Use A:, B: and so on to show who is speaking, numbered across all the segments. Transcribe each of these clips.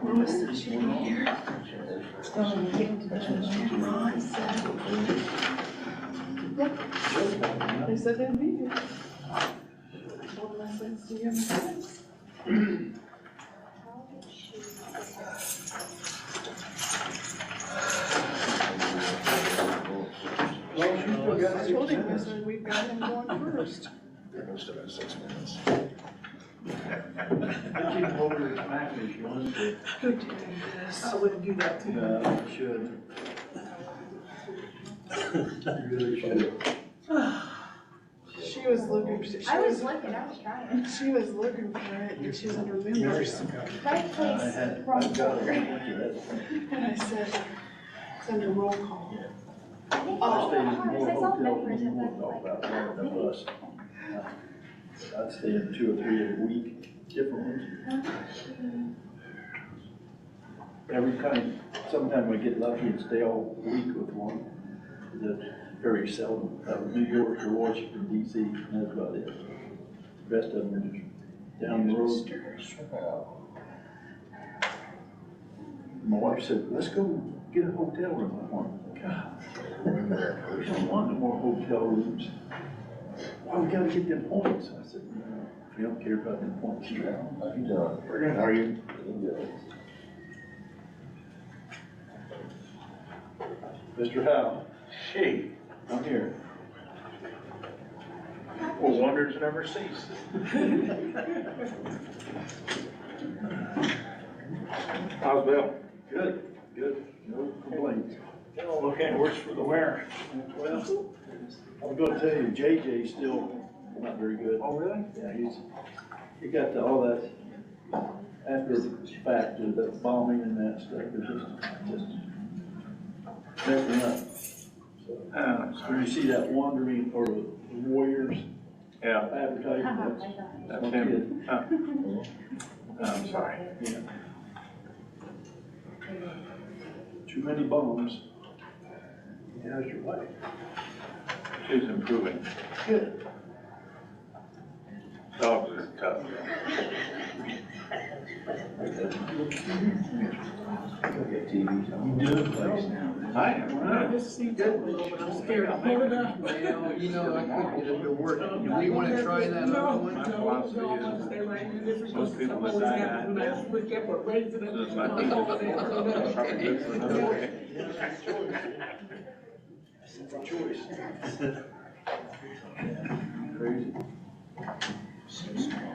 A: Melissa should be here. Ron said. Yep. They said they'd be here. I told them I said, see you in 6. I told him, I said, we've got him going first.
B: Still got 6 minutes.
C: I keep him over to smack me if you want to.
A: Who did this? I wouldn't do that to you.
C: No, you should. You really should.
A: She was looking,
D: I was looking, I was trying.
A: she was looking for it and she doesn't remember.
D: Right place, wrong door.
A: And I said, it's under roll call.
D: I think
A: Oh.
D: I saw Bedford at that
C: Talk
D: point.
C: about one of the bus. I'd stay in 2 or 3 a week, different ones. Every time, sometimes I get lucky and stay all week with one. That's very seldom. New York or Washington DC, that's about it. The rest of them are just down the road. My wife said, let's go get a hotel room. I went, God, we don't want no more hotel rooms. Why we gotta get them points? I said, no, we don't care about them points.
B: How you doing? We're good. How are you?
C: Mr. Howe,
E: Hey,
C: I'm here.
E: well, wonders never cease. How's Bill?
C: Good, good, no complaints.
E: Oh, okay, worse for the wear.
C: Well, I'm gonna tell you, JJ's still not very good.
E: Oh, really?
C: Yeah, he got to all that after the fact of the bombing and that stuff, it just messing up. So, when you see that wandering or the Warriors
E: Yeah,
C: advertising,
E: that's
C: my
E: him.
C: kid.
E: I'm sorry.
C: Yeah. Too many bombs. How's your wife?
E: She's improving.
C: Good.
E: Dogs are tough.
C: You do it place now.
E: I am.
A: Just see that little, but I'm scared. I'll hold it up.
F: Well, you know, I couldn't get it to work. Do you wanna try that other one?
E: My philosophy is, most people that die die dead.
A: We kept raising it.
E: So it's my thing. It's probably good for another way.
C: Choice. Crazy.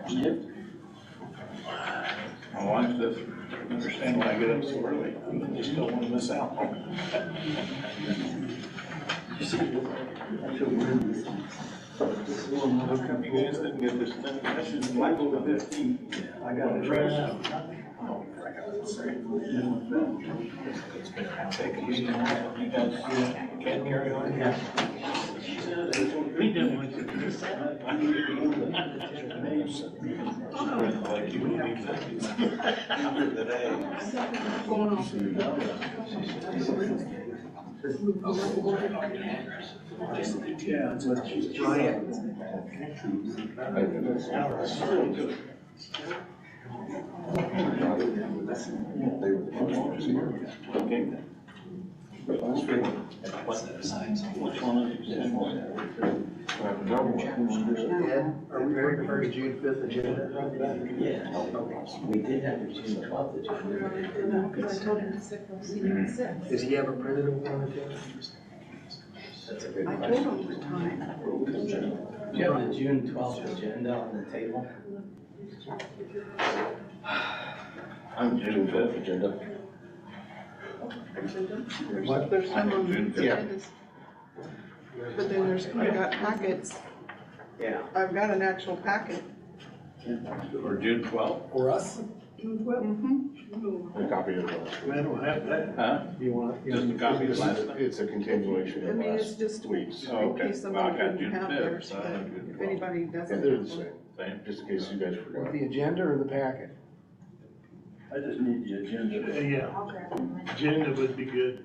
C: Yep.
E: My wife doesn't understand why I get up so early. I just don't want to miss out.
C: You see, I feel weird.
E: How come you guys didn't get this thing? This is Michael the 15.
C: I got it right now.
E: Oh, I got it. Take it easy. You guys can't carry on? Yeah. We didn't want to do this. Like you need the day.
C: Yeah, let's try it.
B: They were the first ones here.
E: Okay.
C: Which one is it?
F: Ed, are we ready for the June 5th agenda?
G: Yeah, we did have the June 12th agenda.
A: No, because I told him to sit, we'll see him at 6.
F: Does he have a printed one?
G: That's a good
A: I
G: question.
A: told him the time.
G: Do you have the June 12th agenda on the table?
B: I'm June 5th agenda.
C: What?
A: There's some on the
E: June
A: agendas. But then there's, I got packets.
G: Yeah.
A: I've got an actual packet.
E: Or June 12th.
F: For us?
A: Mm-hmm.
B: A copy of the.
C: I don't have that.
E: Huh?
F: You want?
E: Just a copy of last night?
B: It's a continuation
A: I
B: of
A: mean, it's
B: last
A: just in
B: week's.
E: Oh, okay.
A: case
E: Well, I
A: somebody
E: got
A: couldn't
E: June
A: have
E: 5th,
A: theirs,
E: so I
A: but
E: got June
A: if anybody
B: Yeah,
A: doesn't
B: they're
A: have
B: the
A: one.
B: same, just in case you guys forgot.
F: The agenda or the packet?
C: I just need the agenda.
D: Yeah,
C: Agenda would be good.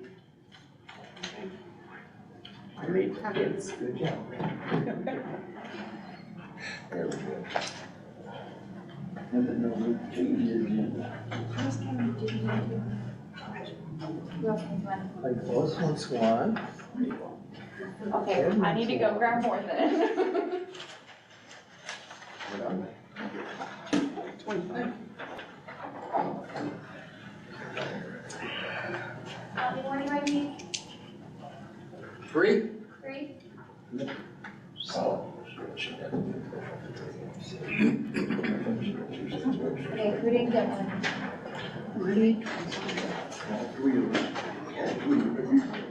G: Great.
A: Packets.
F: Good job.
B: There we go.
C: I didn't know we changed the agenda.
D: I was kind of doing You want one?
F: Like Lois wants one.
D: Okay, I need to go grab more then. How many more do I need?
F: 3?
D: 3? Okay, who didn't get one?
A: Ready?
C: All three of us.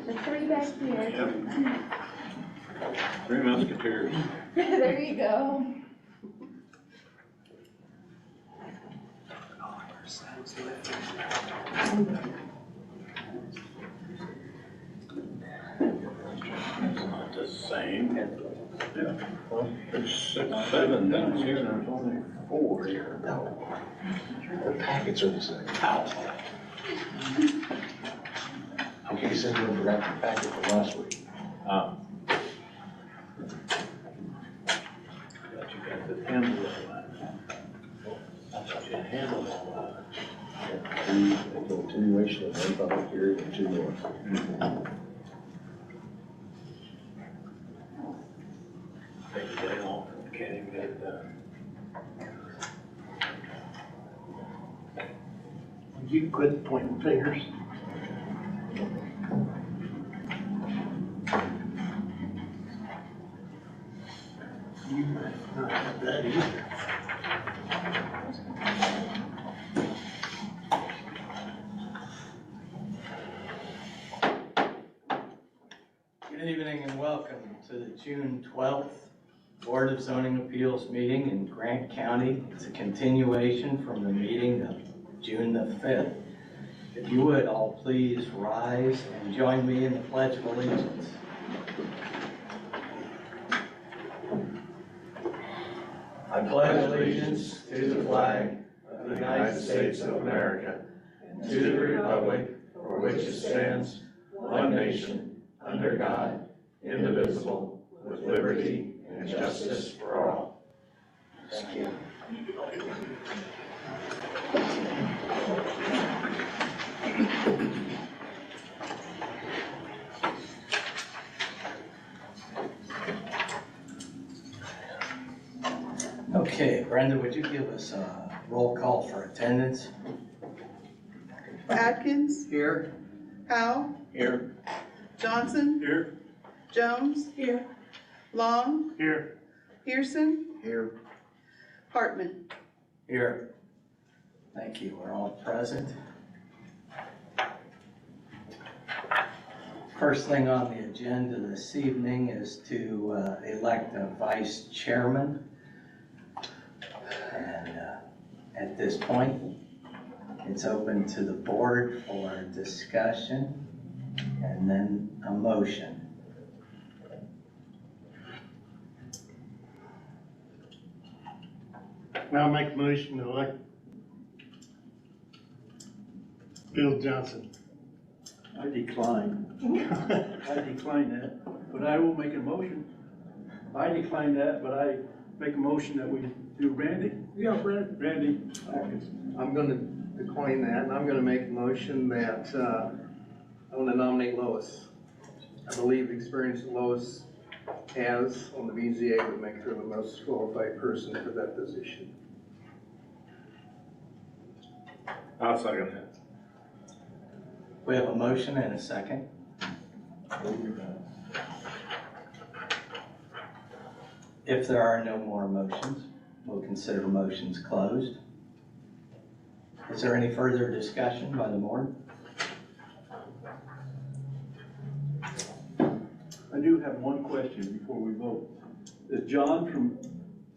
D: The 3 back here.
E: Three Musketeers.
D: There you go.
E: Not the same. Yeah. Well, there's 6, 7 down here, and there's only 4 here.
B: No. The packets are the same. Okay, you said you forgot the packet from last week.
E: But you got the handle of that. I thought you handled all that.
B: The continuation of one public hearing and 2 more.
E: Take the day off, can't even get it done.
F: You quit pointing fingers. You might not have that either.
G: Good evening and welcome to the June 12th Board of Zoning Appeals meeting in Grant County. It's a continuation from the meeting of June the 5th. If you would all please rise and join me in the Pledge of Allegiance. I pledge allegiance to the flag of the United States of America and to the republic for which it stands, one nation, under God, indivisible, with liberty and justice for all. Thank you. Okay, Brenda, would you give us a roll call for attendance?
A: Atkins,
F: Here?
A: Howe,
E: Here.
A: Johnson,
E: Here.
A: Jones. Here. Long,
E: Here.
A: Pearson,
F: Here.
A: Hartman.
G: Here. Thank you, we're all present. First thing on the agenda this evening is to elect a vice chairman. And at this point, it's open to the board for discussion and then a motion.
H: I'll make a motion to elect Bill Johnson.
C: I decline. I decline that, but I will make a motion. I decline that, but I make a motion that we do Randy.
H: Yeah, Brad.
C: Randy.
F: I'm gonna decline that, and I'm gonna make a motion that, I wanna nominate Lois. I believe the experience that Lois has on the BZA would make her the most qualified person for that position.
E: I'll second that.
G: We have a motion and a second. If there are no more motions, we'll consider motions closed. Is there any further discussion by the board?
C: I do have one question before we vote. Is John from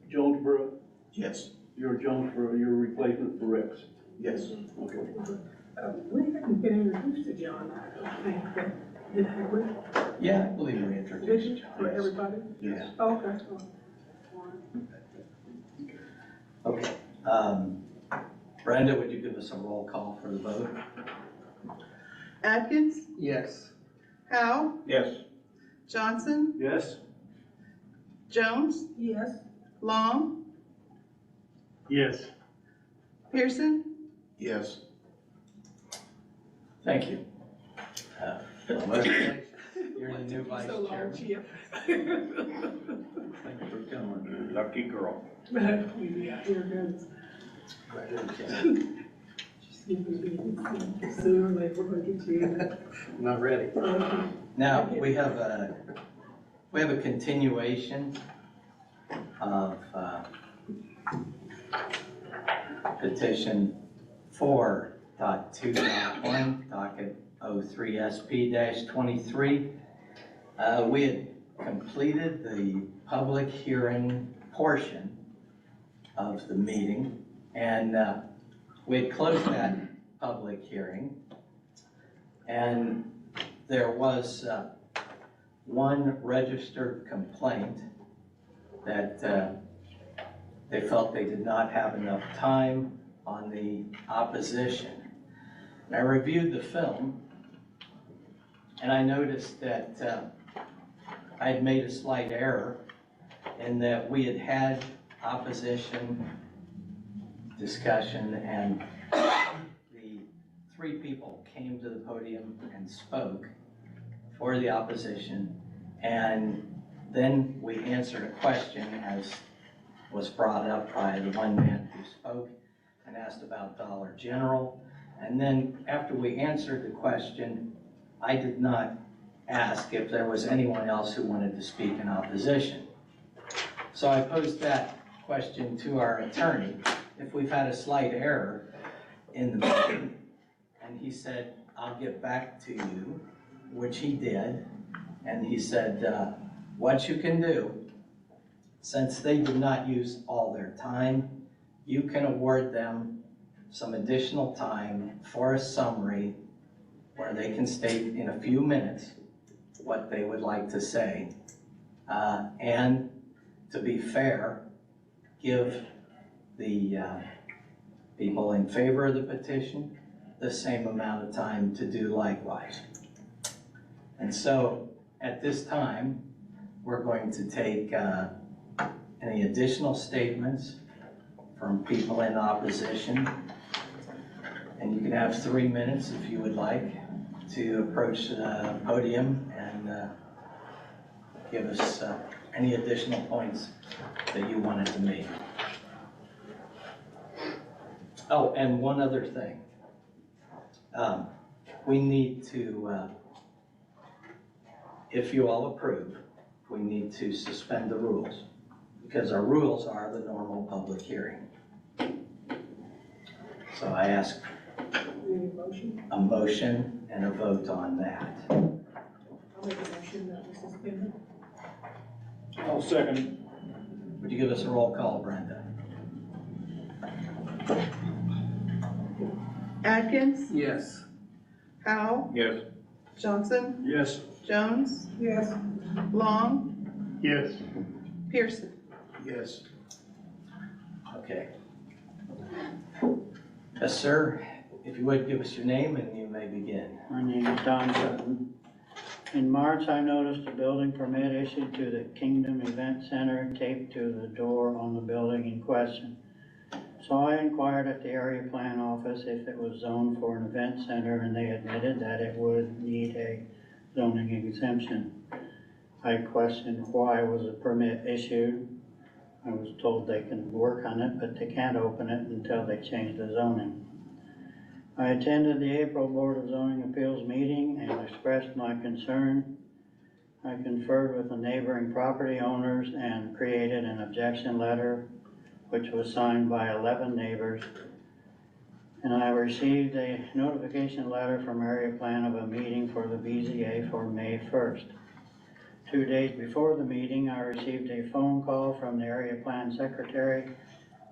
C: Jonesboro,
F: Yes.
C: your Jonesboro, your replacement for Rex?
F: Yes.
C: Okay.
A: We haven't been introduced to John, I think, did we?
G: Yeah, I believe we introduced John.
A: For everybody?
G: Yeah.
A: Okay.
G: Okay. Brenda, would you give us a roll call for the vote?
A: Atkins,
F: Yes.
A: Howe,
E: Yes.
A: Johnson,
C: Yes?
A: Jones,
I: Yes.
A: Long,
H: Yes.
A: Pearson,
B: Yes.
G: Thank you.
F: Congratulations. You're the new vice
A: So long,
F: chairman.
A: Chip.
C: Thank you for coming.
E: Lucky girl.
A: Yeah, here goes. Sooner or later, we're going to you.
F: Not ready.
I: Now, we have a continuation of petition 4.2.1, docket 03SP-23. We had completed the public hearing portion of the meeting, and we had closed that public hearing, and there was one registered complaint that they felt they did not have enough time on the opposition. And I reviewed the film, and I noticed that I had made a slight error in that we had had opposition discussion, and the three people came to the podium and spoke for the opposition, and then we answered a question as was brought up by the one man who spoke and asked about Dollar General. And then after we answered the question, I did not ask if there was anyone else who wanted to speak in opposition. So I posed that question to our attorney, if we've had a slight error in the meeting, and he said, I'll get back to you, which he did. And he said, what you can do, since they did not use all their time, you can award them some additional time for a summary where they can state in a few minutes what they would like to say. And to be fair, give the people in favor of the petition the same amount of time to do likewise. And so at this time, we're going to take any additional statements from people in opposition. And you can have 3 minutes if you would like to approach the podium and give us any additional points that you wanted to make. Oh, and one other thing. We need to, if you all approve, we need to suspend the rules, because our rules are the normal public hearing. So I ask a motion and a vote on that.
A: I'll make a motion that we suspend it.
C: I'll second.
I: Would you give us a roll call, Brenda?
A: Atkins,
F: Yes.
A: Howe,
E: Yes.
A: Johnson,
C: Yes.
A: Jones. Yes. Long,
H: Yes.
A: Pearson.
B: Yes.
I: Okay. Yes, sir. If you would, give us your name and you may begin.
J: My name is Don Sutton. In March, I noticed a building permit issued to the Kingdom Event Center taped to the door on the building in question. So I inquired at the area plan office if it was zoned for an event center, and they admitted that it would need a zoning exemption. I questioned why was a permit issued. I was told they can work on it, but they can't open it until they change the zoning. I attended the April Board of Zoning Appeals meeting and expressed my concern. I conferred with the neighboring property owners and created an objection letter, which was signed by 11 neighbors. And I received a notification letter from Area Plan of a meeting for the BZA for May 1st. 2 days before the meeting, I received a phone call from the Area Plan Secretary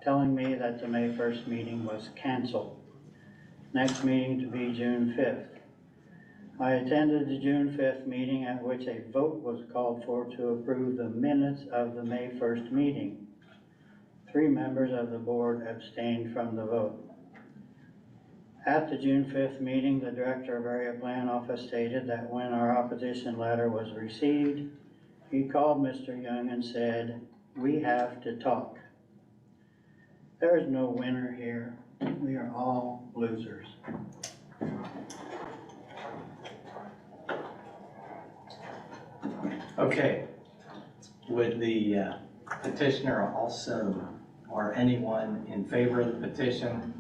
J: telling me that the May 1st meeting was canceled. Next meeting to be June 5th. I attended the June 5th meeting, at which a vote was called for to approve the minutes of the May 1st meeting. 3 members of the board abstained from the vote. At the June 5th meeting, the Director of Area Plan Office stated that when our opposition letter was received, he called Mr. Young and said, "We have to talk." There is no winner here. We are all losers.
I: Okay, would the petitioner also, or anyone in favor of the petition,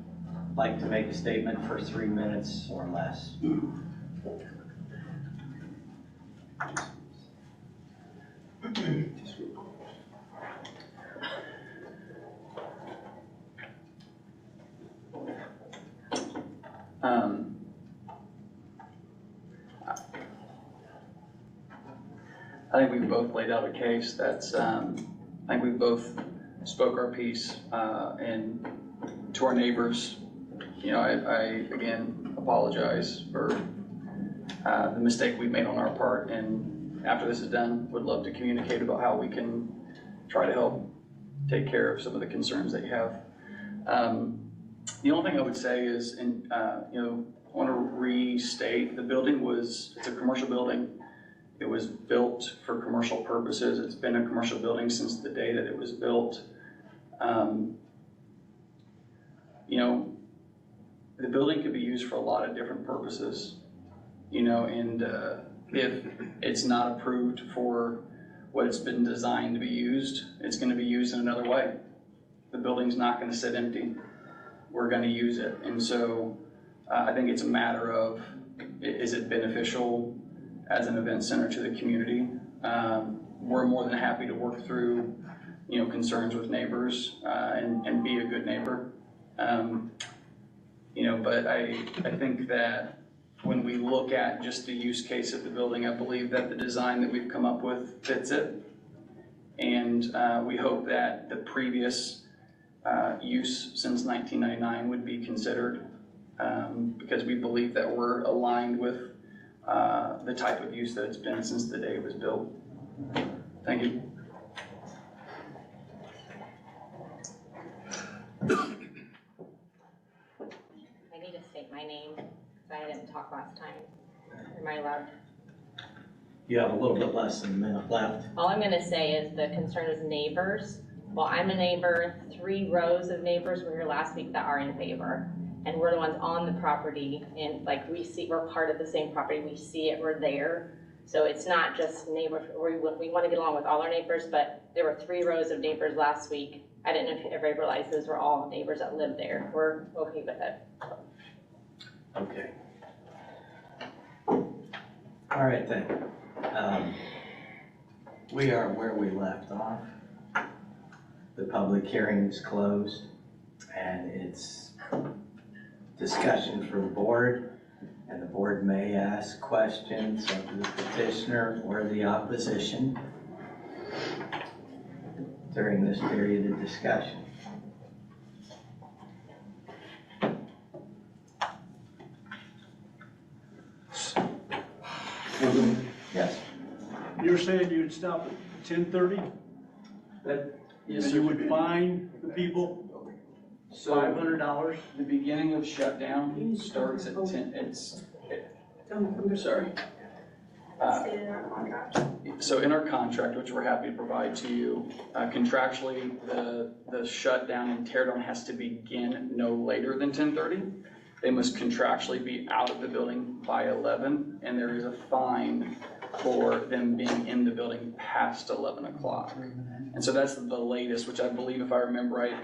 I: like to make a statement for 3 minutes or less?
K: I think we've both laid out a case that's, I think we both spoke our piece, and to our neighbors, you know, I again apologize for the mistake we made on our part, and after this is done, would love to communicate about how we can try to help take care of some of the concerns that you have. The only thing I would say is, you know, I want to restate, the building it's a commercial building. It was built for commercial purposes. It's been a commercial building since the day that it was built. You know, the building could be used for a lot of different purposes, you know, and if it's not approved for what it's been designed to be used, it's going to be used in another way. The building's not going to sit empty. We're going to use it. And so I think it's a matter of, is it beneficial as an event center to the community? We're more than happy to work through, you know, concerns with neighbors and be a good neighbor. You know, but I think that when we look at just the use case of the building, I believe that the design that we've come up with fits it. And we hope that the previous use since 1999 would be considered, because we believe that we're aligned with the type of use that it's been since the day it was built. Thank you.
D: I need to state my name, because I didn't talk last time. Am I allowed?
I: You have a little bit less than a minute left.
D: All I'm gonna say is the concern is neighbors. Well, I'm a neighbor, 3 rows of neighbors were here last week that are in favor. And we're the ones on the property, and like we're part of the same property, we see it, we're there. So it's not just neighbors, we wanna get along with all our neighbors, but there were 3 rows of neighbors last week. I didn't know if everybody realized those were all neighbors that live there. We're okay with it.
I: Okay. All right then. We are where we left off. The public hearing is closed, and it's discussion for the board, and the board may ask questions of the petitioner or the opposition during this period of discussion. Yes.
C: You're saying you'd stop at 10:30?
K: Yes,
C: You would fine the people
K: So
C: $500?
K: the beginning of shutdown starts at 10, sorry. So in our contract, which we're happy to provide to you, contractually, the shutdown and tear down has to begin no later than 10:30. They must contractually be out of the building by 11, and there is a fine for them being in the building past 11 o'clock. And so that's the latest, which I believe, if I remember right,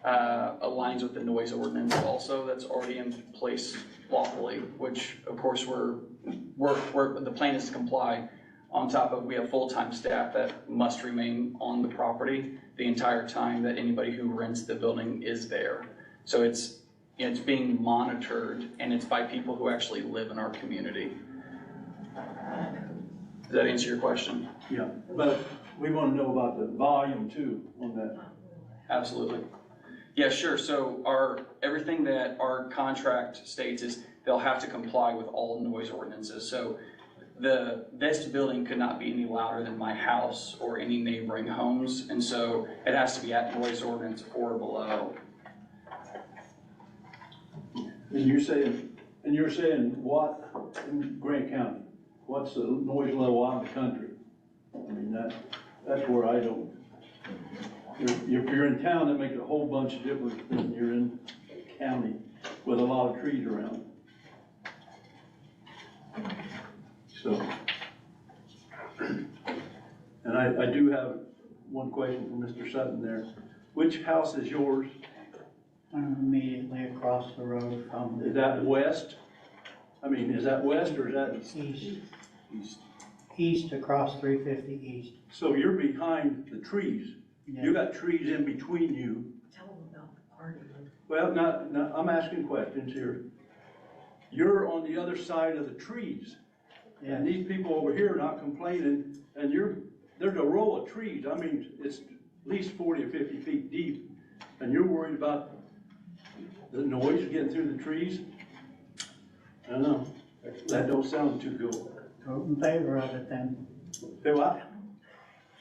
K: aligns with the noise ordinance also that's already in place lawfully, which of course the plan is to comply. On top of, we have full-time staff that must remain on the property the entire time that anybody who rents the building is there. So it's being monitored, and it's by people who actually live in our community. Does that answer your question?
C: Yeah, but we want to know about the volume too on that.
K: Absolutely. Yeah, sure. So everything that our contract states is they'll have to comply with all noise ordinances. So this building could not be any louder than my house or any neighboring homes. And so it has to be at noise ordinance or below.
C: And you're saying what in Grant County? What's the noise level out of the country? I mean, that's where I don't. If you're in town, that makes a whole bunch of difference than you're in county with a lot of trees around. So, And I do have one question for Mr. Sutton there. Which house is yours?
J: Immediately across the road from
C: Is that west? I mean, is that west or is that
J: east,
C: east?
J: east across 350 east.
C: So you're behind the trees. You got trees in between you.
A: Tell them about the party.
C: Well, I'm asking questions here. You're on the other side of the trees. And these people over here are not complaining, and there's a row of trees. I mean, it's at least 40 or 50 feet deep, and you're worried about the noise getting through the trees? I don't know. That don't sound too cool.
J: Vote in favor of it then.
C: Say what?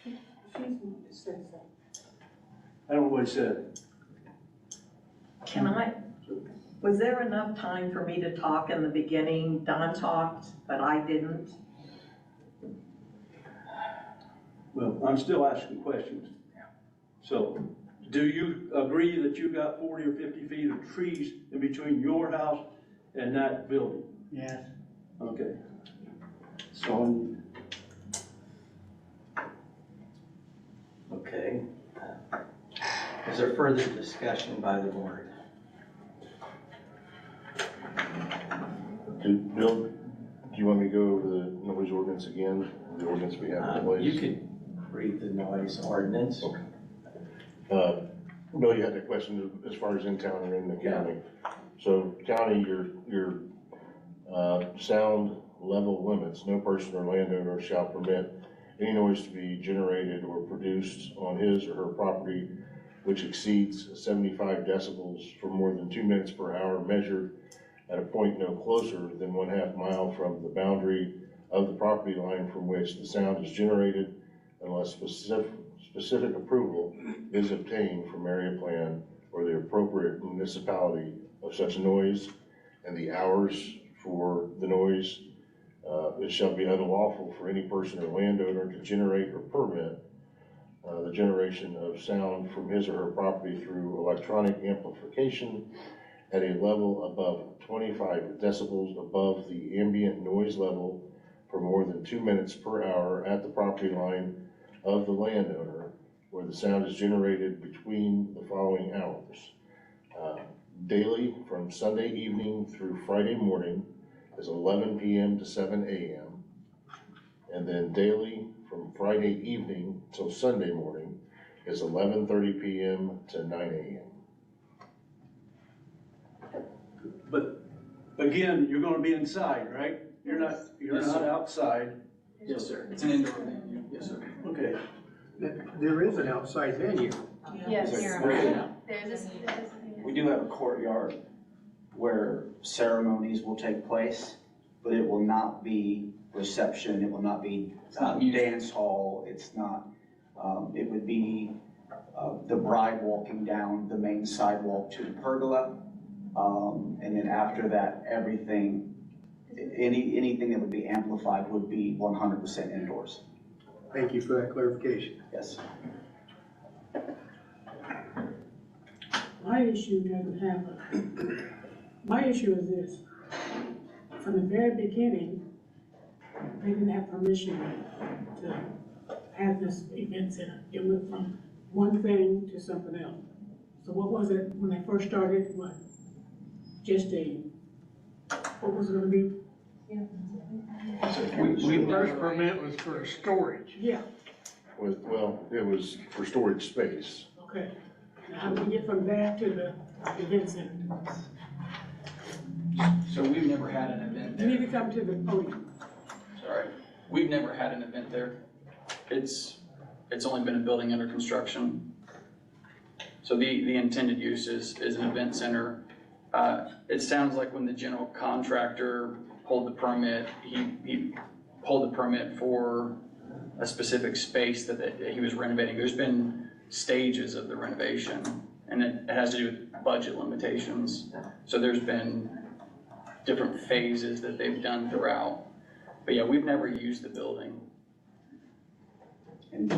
A: She's said so.
C: I don't know what he said.
L: Was there enough time for me to talk in the beginning? Don talked, but I didn't.
C: Well, I'm still asking questions. So, do you agree that you got 40 or 50 feet of trees in between your house and that building?
J: Yes.
C: Okay. So,
I: Okay. Is there further discussion by the board?
B: Bill, do you want me to go over the noise ordinance again, the ordinance we have in place?
I: You could read the noise ordinance.
B: Okay. Bill, you had a question as far as in town or in the county. So county, your sound level limits, no person or landowner shall permit any noise to be generated or produced on his or her property which exceeds 75 decibels for more than 2 minutes per hour measured at a point no closer than 1/2 mile from the boundary of the property line from which the sound is generated, unless specific approval is obtained from area plan or the appropriate municipality of such noise, and the hours for the noise. It shall be unlawful for any person or landowner to generate or permit the generation of sound from his or her property through electronic amplification at a level above 25 decibels above the ambient noise level for more than 2 minutes per hour at the property line of the landowner where the sound is generated between the following hours. Daily from Sunday evening through Friday morning is 11 p.m. to 7 a.m. And then daily from Friday evening till Sunday morning is 11:30 p.m. to 9 a.m.
C: but again, you're gonna be inside, right? You're not
K: Yes, sir.
C: outside.
K: Yes, sir. It's an indoor venue. Yes, sir.
C: Okay.
F: There is an outside venue.
D: Yes,
E: We do have a courtyard where ceremonies will take place, but it will not be reception, it will not be dance hall, it's not, it would be the bride walking down the main sidewalk to the pergola, and then after that, everything, anything that would be amplified would be 100% indoors.
F: Thank you for that clarification.
E: Yes.
A: My issue doesn't have my issue is this. From the very beginning, they didn't have permission to have this event center. It went from one thing to something else. So what was it when they first started? What? Just what was it gonna be?
H: The first permit was for storage.
A: Yeah,
B: Well, it was for storage space.
A: okay. Now how do we get from that to the event center?
K: So we've never had an event
A: You need to
K: there.
A: come to the podium.
K: Sorry. We've never had an event there. It's only been a building under construction. So the intended use is an event center. It sounds like when the general contractor pulled the permit, he pulled the permit for a specific space that he was renovating. There's been stages of the renovation, and it has to do with budget limitations. So there's been different phases that they've done throughout. But yeah, we've never used the building.
E: And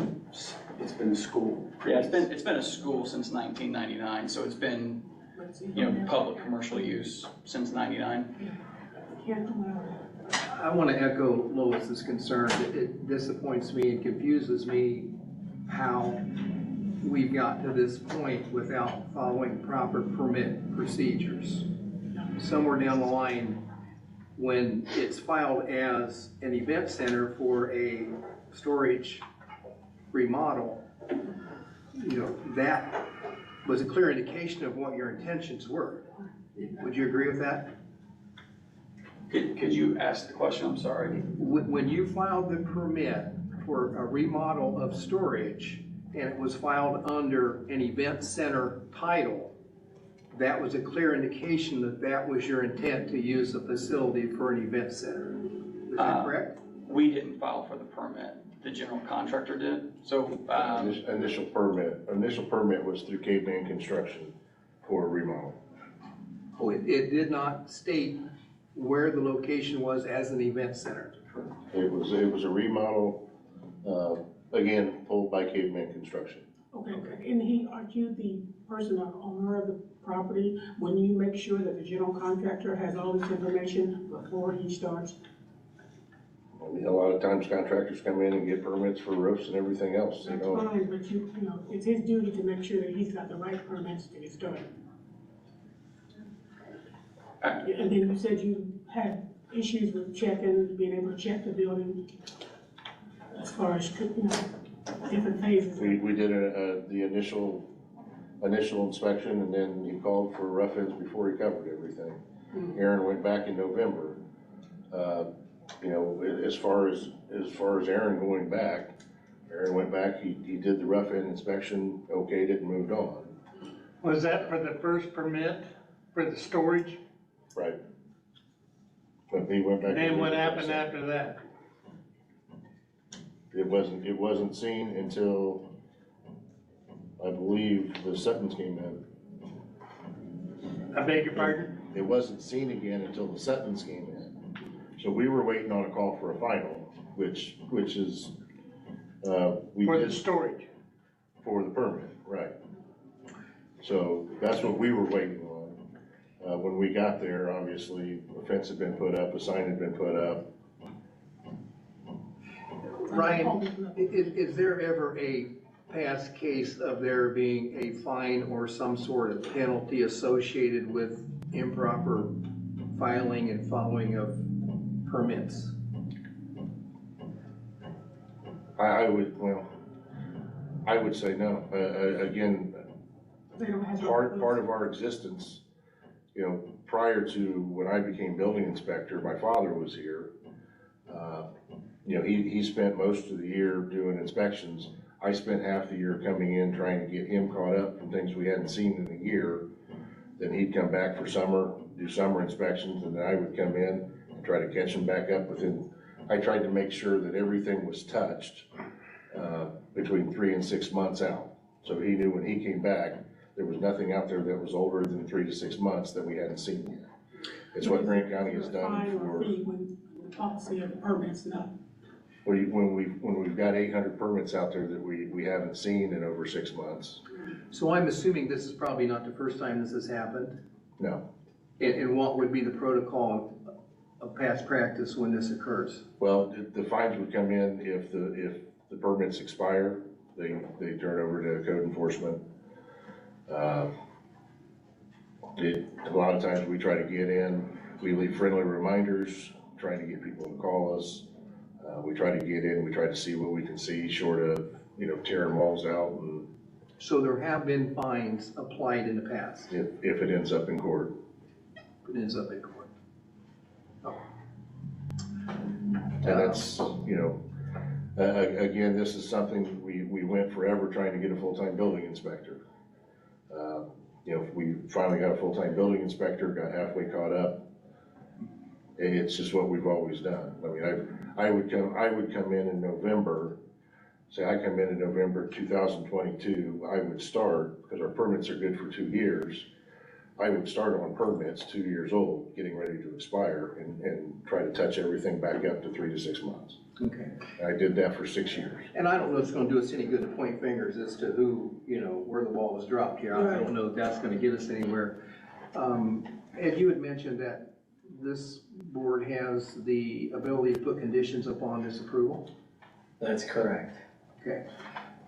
E: it's been a school.
K: Yeah, it's been a school since 1999, so it's been, public commercial use since 99.
A: Can't allow it.
F: I want to echo Lois's concern. It disappoints me and confuses me how we've got to this point without following proper permit procedures. Somewhere down the line, when it's filed as an event center for a storage remodel, that was a clear indication of what your intentions were. Would you agree with that?
K: Could you ask the question? I'm sorry.
F: When you filed the permit for a remodel of storage, and it was filed under an event center title, that was a clear indication that that was your intent to use the facility for an event center. Is that correct?
K: We didn't file for the permit. The general contractor did. So
B: Initial permit was through Caveman Construction for a remodel.
F: Oh, it did not state where the location was as an event center.
B: It was a remodel, again, pulled by Caveman Construction.
A: Okay, and aren't you the person or owner of the property when you make sure that the general contractor has all this information before he starts?
B: I mean, a lot of times contractors come in and get permits for roofs and everything else,
A: That's fine, but it's his duty to make sure that he's got the right permits to get started. And then you said you had issues with being able to check the building as far as, different phases.
B: We did the initial inspection, and then he called for rough-ins before he covered everything. Aaron went back in November. As far as Aaron going back, Aaron went back, he did the rough-in inspection, okayed it, and moved on.
H: Was that for the first permit, for the storage?
B: Right. But he went back.
H: And then what happened after that?
B: It wasn't seen until, I believe, the Suttons came in.
H: I beg your pardon?
B: It wasn't seen again until the Suttons came in. So we were waiting on a call for a final, which is,
H: For the storage?
B: For the permit, right. So that's what we were waiting on. When we got there, obviously, a fence had been put up, a sign had been put up.
F: Ryan, is there ever a past case of there being a fine or some sort of penalty associated with improper filing and following of permits?
B: I would say no. Again, part of our existence, prior to when I became building inspector, my father was here. He spent most of the year doing inspections. I spent half the year coming in trying to get him caught up from things we hadn't seen in a year. Then he'd come back for summer, do summer inspections, and then I would come in and try to catch him back up within. I tried to make sure that everything was touched between 3 and 6 months out. So he knew when he came back, there was nothing out there that was older than 3 to 6 months that we hadn't seen yet. It's what Grant County has done for.
A: When the policy of the permits, no.
B: When we've got 800 permits out there that we haven't seen in over 6 months.
F: So I'm assuming this is probably not the first time this has happened?
B: No.
F: And what would be the protocol of past practice when this occurs?
B: Well, the fines would come in if the permits expire, they turn over to code enforcement. A lot of times we try to get in, we leave friendly reminders, trying to get people to call us. We try to get in, we try to see what we can see, short of, tearing walls out. And
F: so there have been fines applied in the past?
B: If it ends up in court.
F: It ends up in court. Oh.
B: And that's, again, this is something we went forever trying to get a full-time building inspector. We finally got a full-time building inspector, got halfway caught up. It's just what we've always done. I mean, I would come in November, say I come in November 2022, I would start, because our permits are good for 2 years, I would start on permits 2 years old, getting ready to expire, and try to touch everything back up to 3 to 6 months.
F: Okay.
B: And I did that for 6 years.
F: And I don't know if it's gonna do us any good to point fingers as to who, where the ball was dropped here. I don't know if that's gonna get us anywhere. Ed, you had mentioned that this board has the ability to put conditions upon this approval?
I: That's correct.
F: Okay.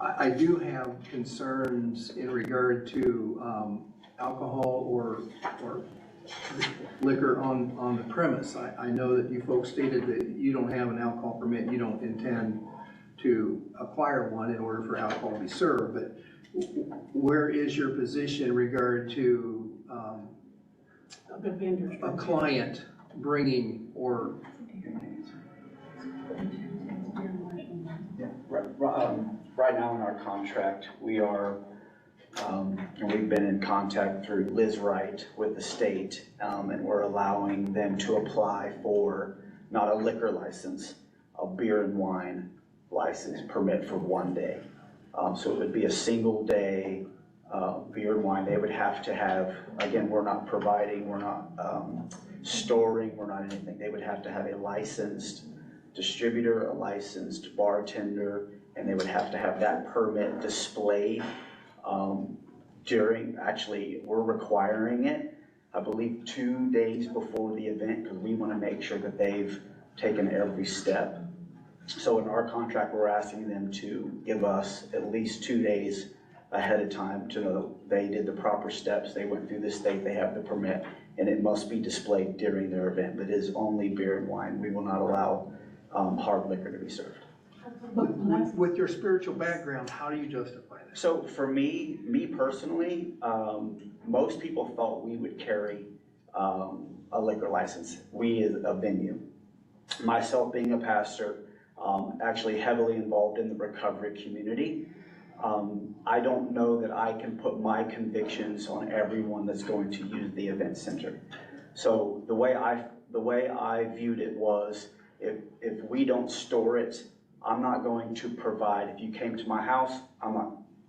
F: I do have concerns in regard to alcohol or liquor on the premise. I know that you folks stated that you don't have an alcohol permit, you don't intend to acquire one in order for alcohol to be served, but where is your position in regard to
A: The vendors.
F: a client bringing or
E: Right now in our contract, we are, and we've been in contact through Liz Wright with the state, and we're allowing them to apply for not a liquor license, a beer and wine license permit for 1 day. So it would be a single day beer and wine. They would have to have, again, we're not providing, we're not storing, we're not anything. They would have to have a licensed distributor, a licensed bartender, and they would have to have that permit displayed during, actually, we're requiring it, I believe 2 days before the event, because we want to make sure that they've taken every step. So in our contract, we're asking them to give us at least 2 days ahead of time to know they did the proper steps, they went through the state, they have the permit, and it must be displayed during their event, but it is only beer and wine. We will not allow hard liquor to be served.
F: with your spiritual background, how do you justify that?
E: So for me personally, most people thought we would carry a liquor license. We as a venue. Myself being a pastor, actually heavily involved in the recovery community, I don't know that I can put my convictions on everyone that's going to use the event center. So the way I viewed it was, if we don't store it, I'm not going to provide. If you came to my house,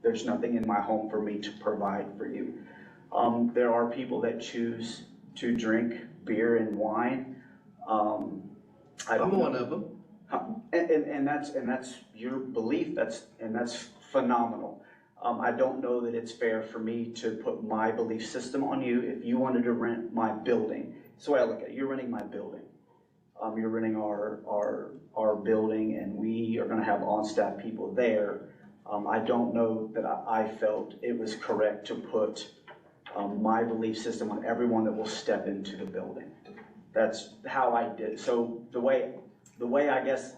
E: there's nothing in my home for me to provide for you. There are people that choose to drink beer and wine. I'm
F: one of them.
E: And that's your belief. That's phenomenal. I don't know that it's fair for me to put my belief system on you. If you wanted to rent my building, that's the way I look at it. You're renting my building. You're renting our building, and we are going to have on-staff people there. I don't know that I felt it was correct to put my belief system on everyone that will step into the building. That's how I did. So the way I guess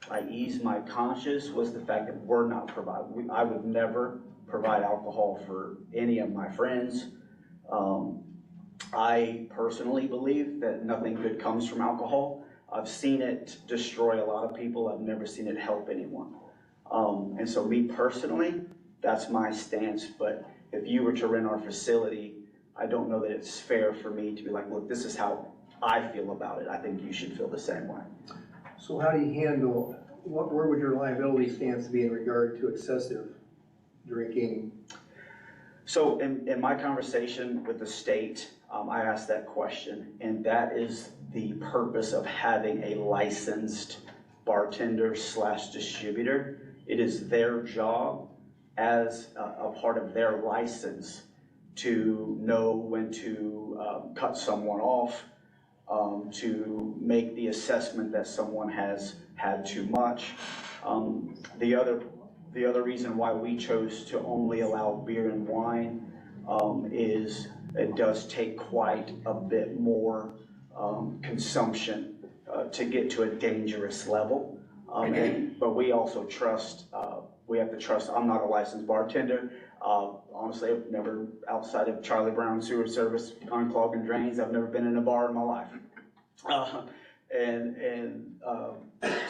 E: I eased my conscience was the fact that we're not providing. I would never provide alcohol for any of my friends. I personally believe that nothing good comes from alcohol. I've seen it destroy a lot of people. I've never seen it help anyone. And so me personally, that's my stance. But if you were to rent our facility, I don't know that it's fair for me to be like, look, this is how I feel about it. I think you should feel the same way.
F: So how do you handle, where would your liability stance be in regard to excessive drinking?
E: So in my conversation with the state, I asked that question, and that is the purpose of having a licensed bartender / distributor. It is their job as a part of their license to know when to cut someone off, to make the assessment that someone has had too much. The other reason why we chose to only allow beer and wine is it does take quite a bit more consumption to get to a dangerous level. But we also trust, we have to trust, I'm not a licensed bartender. Honestly, I've never, outside of Charlie Brown Sewer Service, unclogging drains, I've never been in a bar in my life.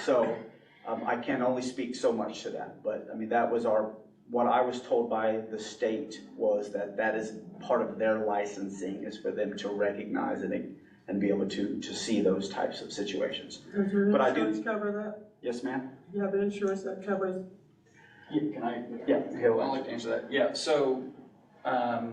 E: So I can only speak so much to that. But I mean, that was what I was told by the state was that is part of their licensing, is for them to recognize and be able to see those types of situations.
A: Does your
E: But I
A: insurance
E: do-
A: cover that?
E: Yes, ma'am?
A: You have insurance that covers?
K: Can I?
E: Yeah.
K: I'd like to answer that. Yeah, so a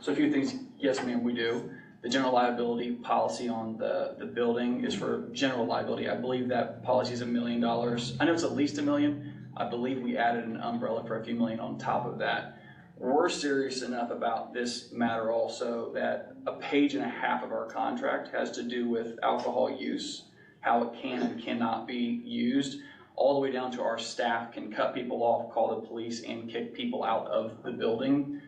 K: few things. Yes, ma'am, we do. The general liability policy on the building is for general liability. I believe that policy is $1 million. I know it's at least $1 million. I believe we added an umbrella for a few million on top of that. we're serious enough about this matter also that a page and a half of our contract has to do with alcohol use, how it can and cannot be used, all the way down to our staff can cut people off, call the police, and kick people out of the building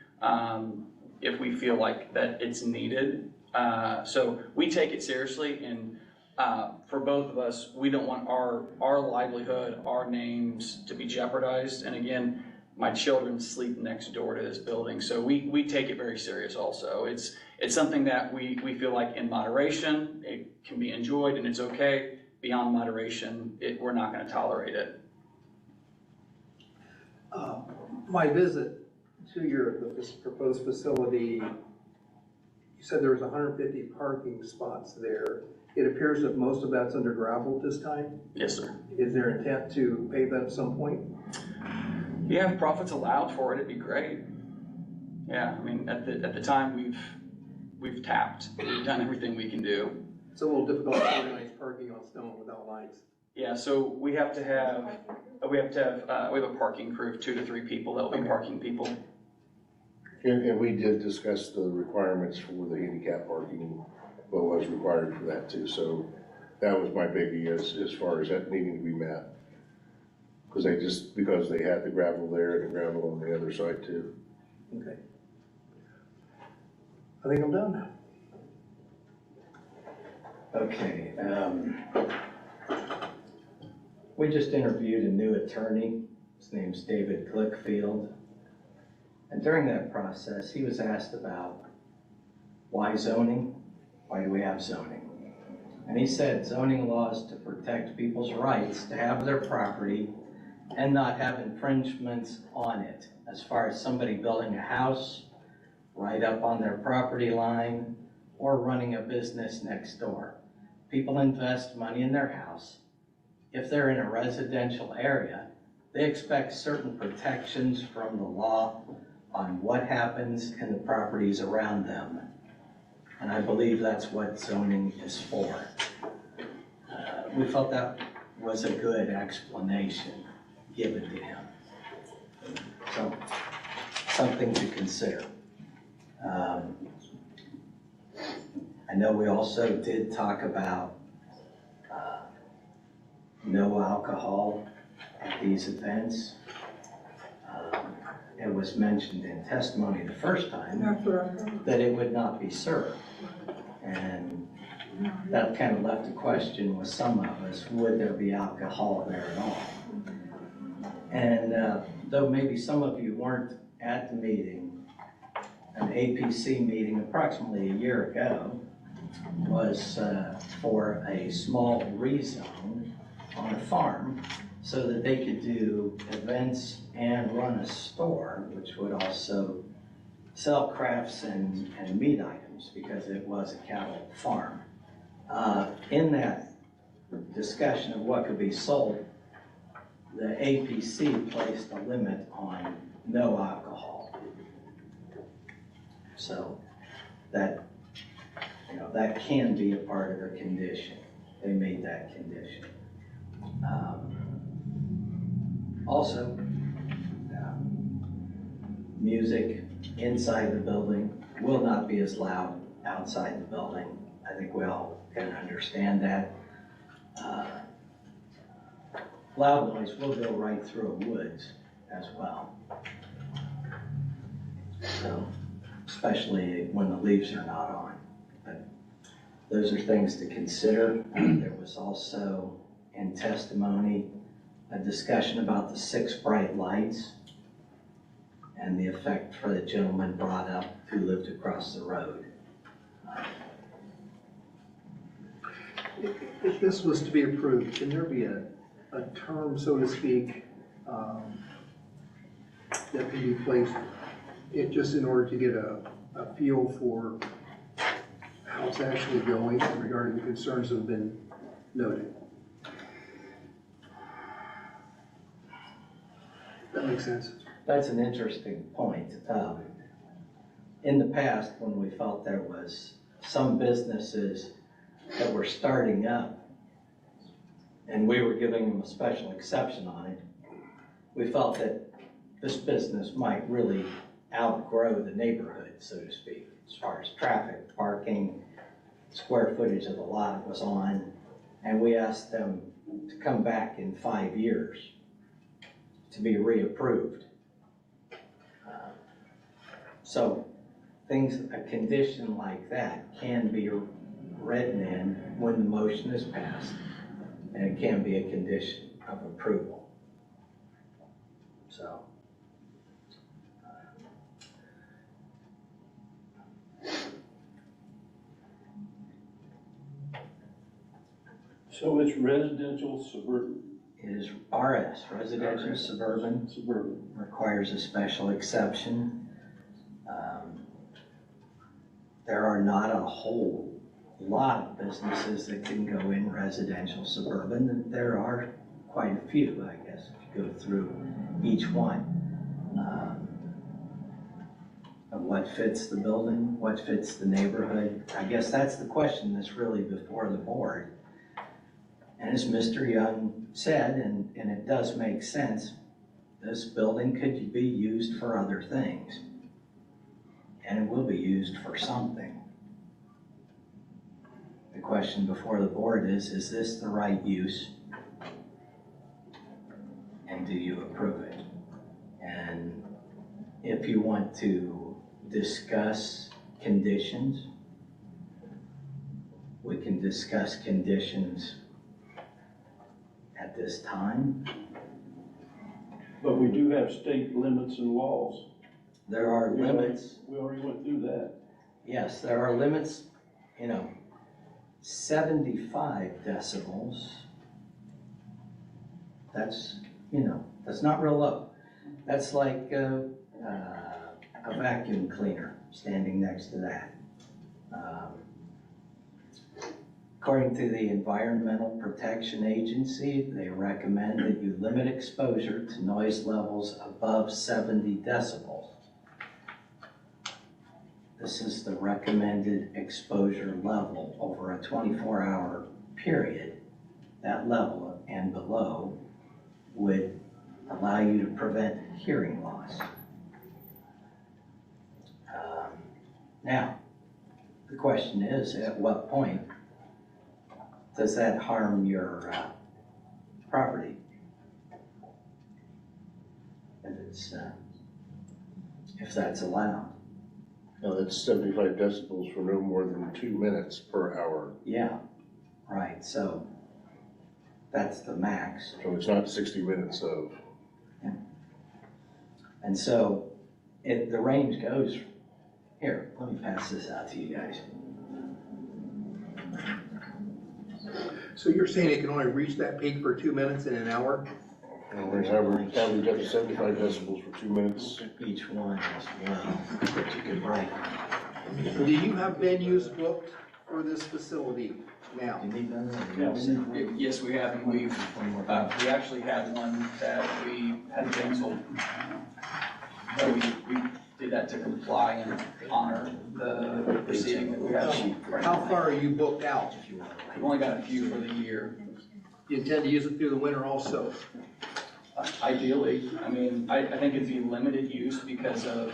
K: if we feel like that it's needed. So we take it seriously, and for both of us, we don't want our livelihood, our names to be jeopardized. And again, my children sleep next door to this building, so we take it very serious also. It's something that we feel like in moderation, it can be enjoyed and it's okay. Beyond moderation, we're not gonna tolerate it.
F: My visit to this proposed facility, you said there was 150 parking spots there. It appears that most of that's under gravel at this time.
K: Yes, sir.
F: Is there intent to pave that at some point?
K: Yeah, if profits allowed for it, it'd be great. Yeah, I mean, at the time, we've tapped. We've done everything we can do.
F: It's a little difficult to organize parking on stone without lights.
K: Yeah, so we have a parking crew of 2 to 3 people that will be parking people.
B: And we did discuss the requirements for the handicap parking, what was required for that too. So that was my biggie as far as that needing to be met. Because they had the gravel there and the gravel on the other side too.
F: Okay. I think I'm done.
J: Okay, we just interviewed a new attorney. His name's David Glickfield. And during that process, he was asked about why zoning? Why do we have zoning? And he said zoning laws to protect people's rights to have their property and not have infringements on it. As far as somebody building a house right up on their property line or running a business next door. People invest money in their house. If they're in a residential area, they expect certain protections from the law on what happens in the properties around them. And I believe that's what zoning is for. We felt that was a good explanation given to him. So, something to consider. I know we also did talk about no alcohol at these events. It was mentioned in testimony the first time that it would not be served. And that kind of left a question with some of us, would there be alcohol there at all? And though maybe some of you weren't at the meeting, an APC meeting approximately a year ago was for a small rezone on a farm so that they could do events and run a store, which would also sell crafts and meat items because it was a cattle farm. In that discussion of what could be sold, the APC placed a limit on no alcohol. So that, that can be a part of their condition. They made that condition. Also, music inside the building will not be as loud outside the building. I think we all can understand that. Loud noise will go right through woods as well. So, especially when the leaves are not on. But those are things to consider. There was also in testimony a discussion about the 6 bright lights and the effect for the gentleman brought up who lived across the road.
F: If this was to be approved, can there be a term, so to speak, that can be placed, just in order to get a feel for how it's actually going regarding the concerns that have been noted? That makes sense.
J: That's an interesting point. In the past, when we felt there was some businesses that were starting up and we were giving them a special exception on it, we felt that this business might really outgrow the neighborhood, so to speak, as far as traffic, parking, square footage of the lot was on, and we asked them to come back in 5 years to be reapproved. So things, a condition like that can be written in when the motion is passed, and it can be a condition of approval. So.
C: So it's residential suburban.
J: It is RS, residential suburban, requires a special exception. There are not a whole lot of businesses that can go in residential suburban, and there are quite a few, I guess, if you go through each one. Of what fits the building, what fits the neighborhood. I guess that's the question that's really before the board. And as Mr. Young said, and it does make sense, this building could be used for other things. And it will be used for something. The question before the board is this the right use? And do you approve it? And if you want to discuss conditions, we can discuss conditions at this time.
C: But we do have state limits and laws.
J: There are limits.
C: We already went through that.
J: Yes, there are limits, 75 decibels. That's, that's not real low. That's like a vacuum cleaner standing next to that. According to the Environmental Protection Agency, they recommend that you limit exposure to noise levels above 70 decibels. This is the recommended exposure level over a 24-hour period. That level and below would allow you to prevent hearing loss. Now, the question is, at what point does that harm your property? If that's allowed.
B: Now, that's 75 decibels for no more than 2 minutes per hour.
J: Yeah, right, so that's the max.
B: So it's not 60 minutes of.
J: Yeah. And so the range goes, here, let me pass this out to you guys.
F: So you're saying it can only reach that peak for 2 minutes in an hour?
B: And we're having got the 75 decibels for 2 minutes.
J: Each one is one that you could write.
F: Do you have venues booked for this facility now?
K: Yes, we have, and we actually had one that we had canceled. So we did that to comply and honor the proceeding that we have.
F: How far are you booked out?
K: We've only got a few for the year.
F: You intend to use it through the winter also?
K: Ideally, I mean, I think it'd be limited use because of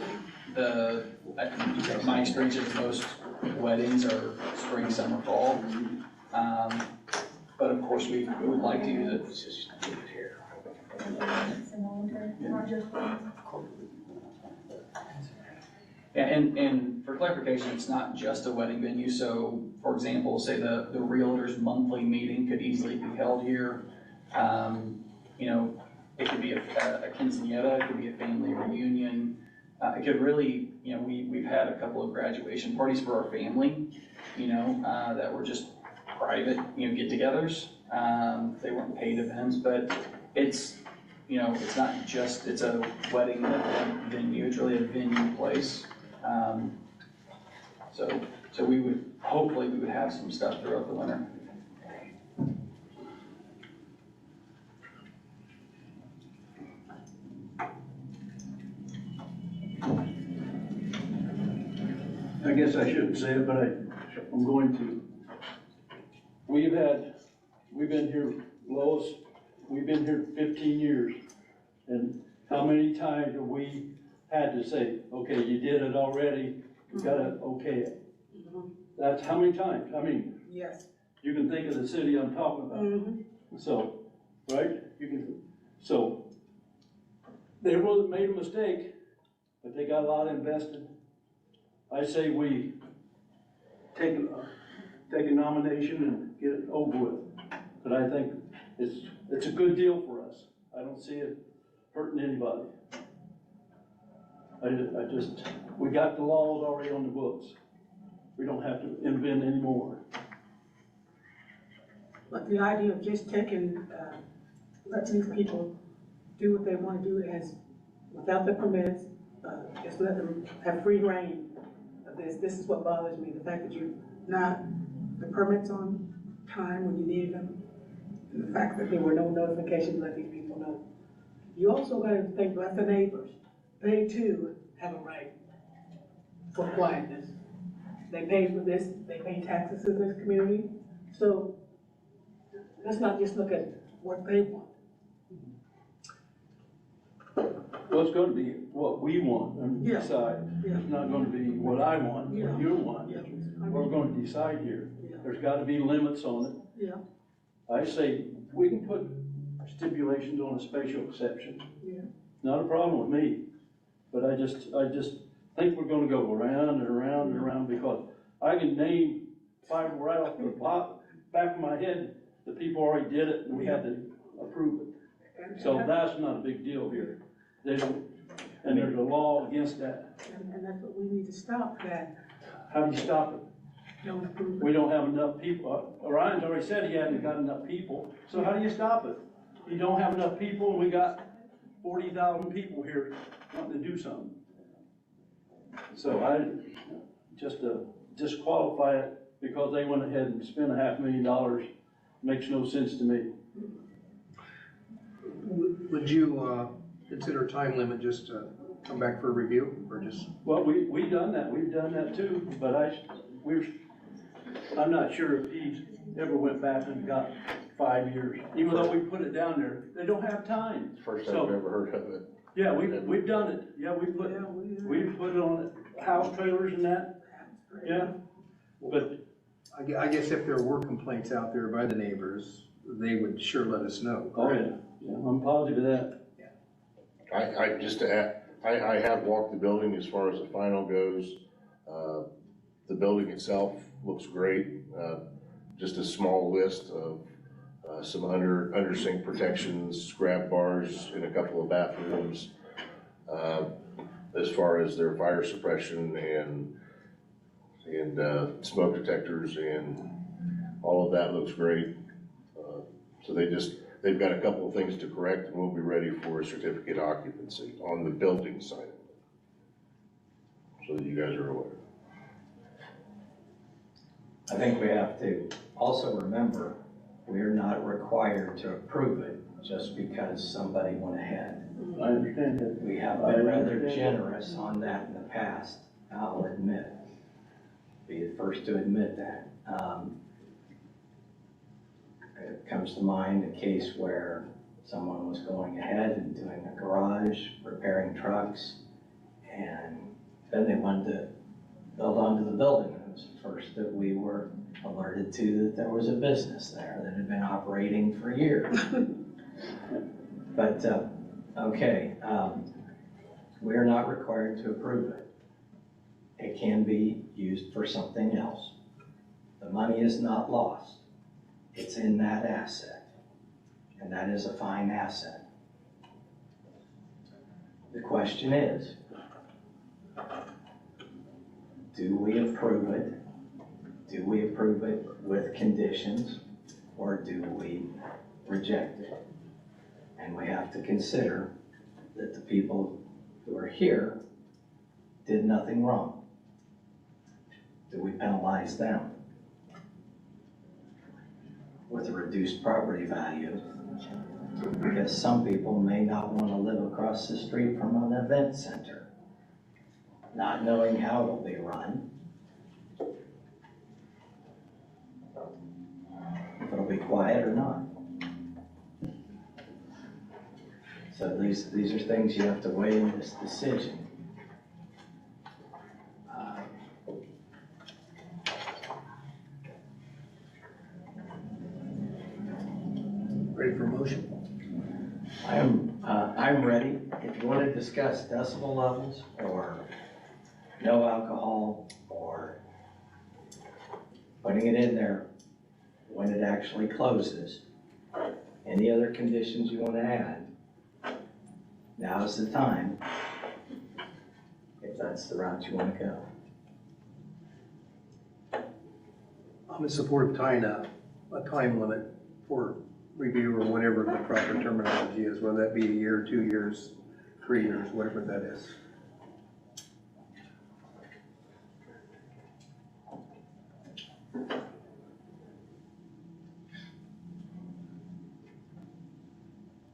K: my experience is most weddings are spring, summer, fall. But of course, we would like to use it. Yeah, and for clarification, it's not just a wedding venue. So, for example, say the realtor's monthly meeting could easily be held here. It could be a quinceañera, it could be a family reunion. It could really, we've had a couple of graduation parties for our family, that were just private, get-togethers. They weren't paid events, but it's not just, it's a wedding venue, it's really a venue place. So hopefully we would have some stuff throughout the winter.
C: I guess I shouldn't say it, but I'm going to. We've been here, Lois, we've been here 15 years. And how many times have we had to say, okay, you did it already, you gotta okay it. That's how many times? I mean,
A: Yes.
C: you can think of the city I'm talking about. So, right, so, they really made a mistake, but they got a lot invested. I say we take a nomination and get it over with. But I think it's a good deal for us. I don't see it hurting anybody. We got the laws already on the books. We don't have to invent any more.
A: But the idea of just taking, letting these people do what they want to do as, without the permits, just let them have free reign of this is what bothers me, the fact that you're not, the permits on time when you needed them, and the fact that there were no notifications to let these people know. You also got to think about the neighbors. They too have a right for quietness. They pay for this, they pay taxes in this community, so let's not just look at what they want.
C: Well, it's gonna be what we want and
A: Yeah.
C: decide.
A: Yeah.
C: It's not gonna be what I want,
A: Yeah.
C: what you want.
A: Yeah.
C: We're gonna decide here.
A: Yeah.
C: There's gotta be limits on it.
A: Yeah.
C: I say, we can put stipulations on a spatial exception.
A: Yeah.
C: Not a problem with me. But I just think we're gonna go around and around and around, because I can name 5 right off the back of my head, the people already did it and we had to approve it. So that's not a big deal here. They don't, and there's a law against that.
A: And that's what we need to stop, that
C: How do you stop it?
A: don't approve.
C: We don't have enough people. Ryan's already said he hasn't got enough people, so how do you stop it? You don't have enough people, and we got 40,000 people here wanting to do something. So I, just to disqualify it because they went ahead and spent $500,000 makes no sense to me.
F: Would you consider a time limit just to come back for a review, or just?
C: Well, we've done that too, but I'm not sure if he's ever went back and got 5 years, even though we put it down there. They don't have time.
B: First I've
C: So-
B: ever heard of it.
C: Yeah, we've done it. Yeah, we've put it on house trailers and that. Yeah, but
F: I guess if there were complaints out there by the neighbors, they would sure let us know.
C: oh yeah, I'm positive of that.
B: I just to add, I have walked the building as far as the final goes. The building itself looks great. Just a small list of some under sink protections, grab bars in a couple of bathrooms. As far as their fire suppression and smoke detectors and all of that looks great. So they've got a couple of things to correct, and we'll be ready for a certificate of occupancy on the building side of it. So that you guys are aware.
I: I think we have to also remember, we're not required to approve it just because somebody went ahead.
C: I understand that.
I: We have been rather generous on that in the past, I'll admit. Be the first to admit that. It comes to mind a case where someone was going ahead and doing a garage, repairing trucks, and then they wanted to build onto the building. It was the first that we were alerted to that there was a business there that had been operating for years. But, okay, we're not required to approve it. It can be used for something else. The money is not lost. It's in that asset, and that is a fine asset. The question is, do we approve it? Do we approve it with conditions, or do we reject it? And we have to consider that the people who are here did nothing wrong. Do we penalize them with a reduced property value? Because some people may not want to live across the street from an event center, not knowing how it'll be run. If it'll be quiet or not. So these are things you have to weigh in this decision.
F: Ready for a motion?
I: I'm ready. If you want to discuss decibel levels or no alcohol or putting it in there when it actually closes, any other conditions you want to add, now is the time, if that's the route you want to go.
F: I'm in support of tying a time limit for review or whatever the proper terminology is, whether that be a year, 2 years, 3 years, whatever that is.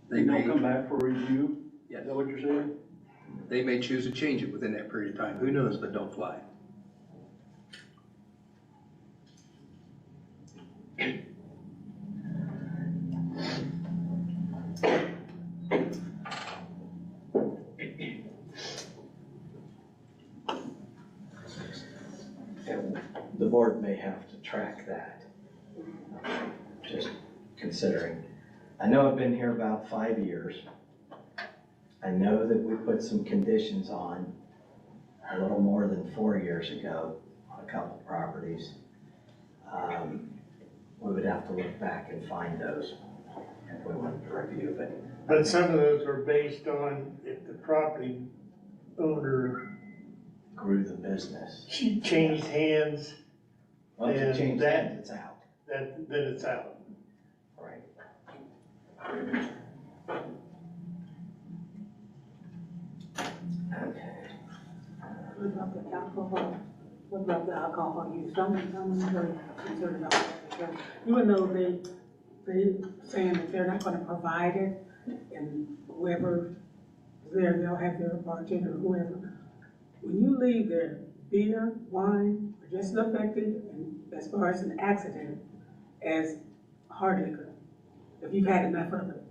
F: They
H: They'll
F: may,
H: come back for review,
F: yes,
H: is that what you're saying?
F: they may choose to change it within that period of time. Who knows, but don't fly.
I: And the board may have to track that, just considering. I know I've been here about 5 years. I know that we put some conditions on a little more than 4 years ago on a couple properties. We would have to look back and find those if we wanted to review,
H: But some of those are based on if the property owner
I: grew the business.
H: changed hands,
I: Once it
H: And
I: changes
H: that-
I: hands, it's out.
H: then it's out.
I: Right. Okay.
A: What about the alcohol? What about the alcohol use? I'm very concerned about that because even though they saying that they're not gonna provide it and whoever is there, they'll have their bartender or whoever. When you leave there, beer, wine are just as effective and as far as an accident as hard liquor, if you've had enough of it.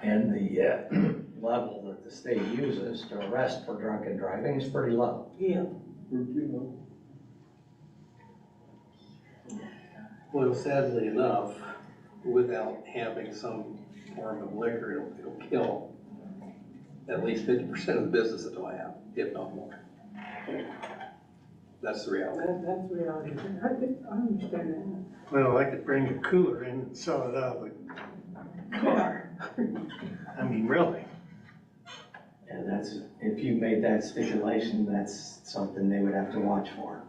I: And the level that the state uses to arrest for drunken driving is pretty low.
A: Yeah.
F: Well, sadly enough, without having some form of liquor, it'll kill at least 50% of the business that they'll have, if not more. That's the reality.
A: That's reality. I understand that.
H: Well, I could bring a cooler in and sell it out of a car. I mean, really.
I: And that's, if you made that stipulation, that's something they would have to watch for.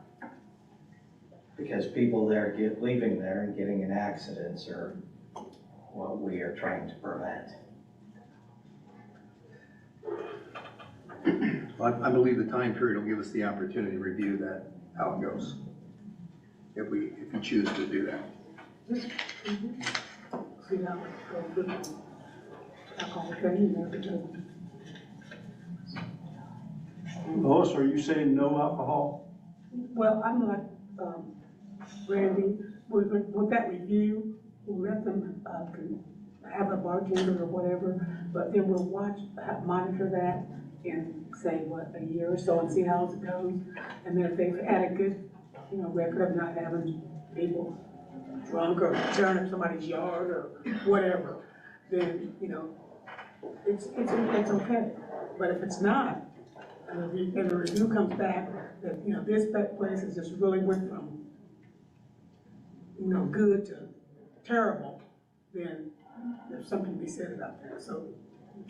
I: Because people there leaving there and getting in accidents are what we are trying to prevent.
F: I believe the time period will give us the opportunity to review that, how it goes, if you choose to do that.
A: See how it goes with alcohol training and everything.
H: Lois, are you saying no alcohol?
A: Well, I'm like, Randy, with that review, we'll let them, have a bartender or whatever, but then we'll monitor that in, say, what, a year or so and see how it goes. And then if they've had a good, record of not having people drunk or tearing up somebody's yard or whatever, then, it's okay. But if it's not, and the review comes back that, this place has just really went from, good to terrible, then there's something to be said about that. So,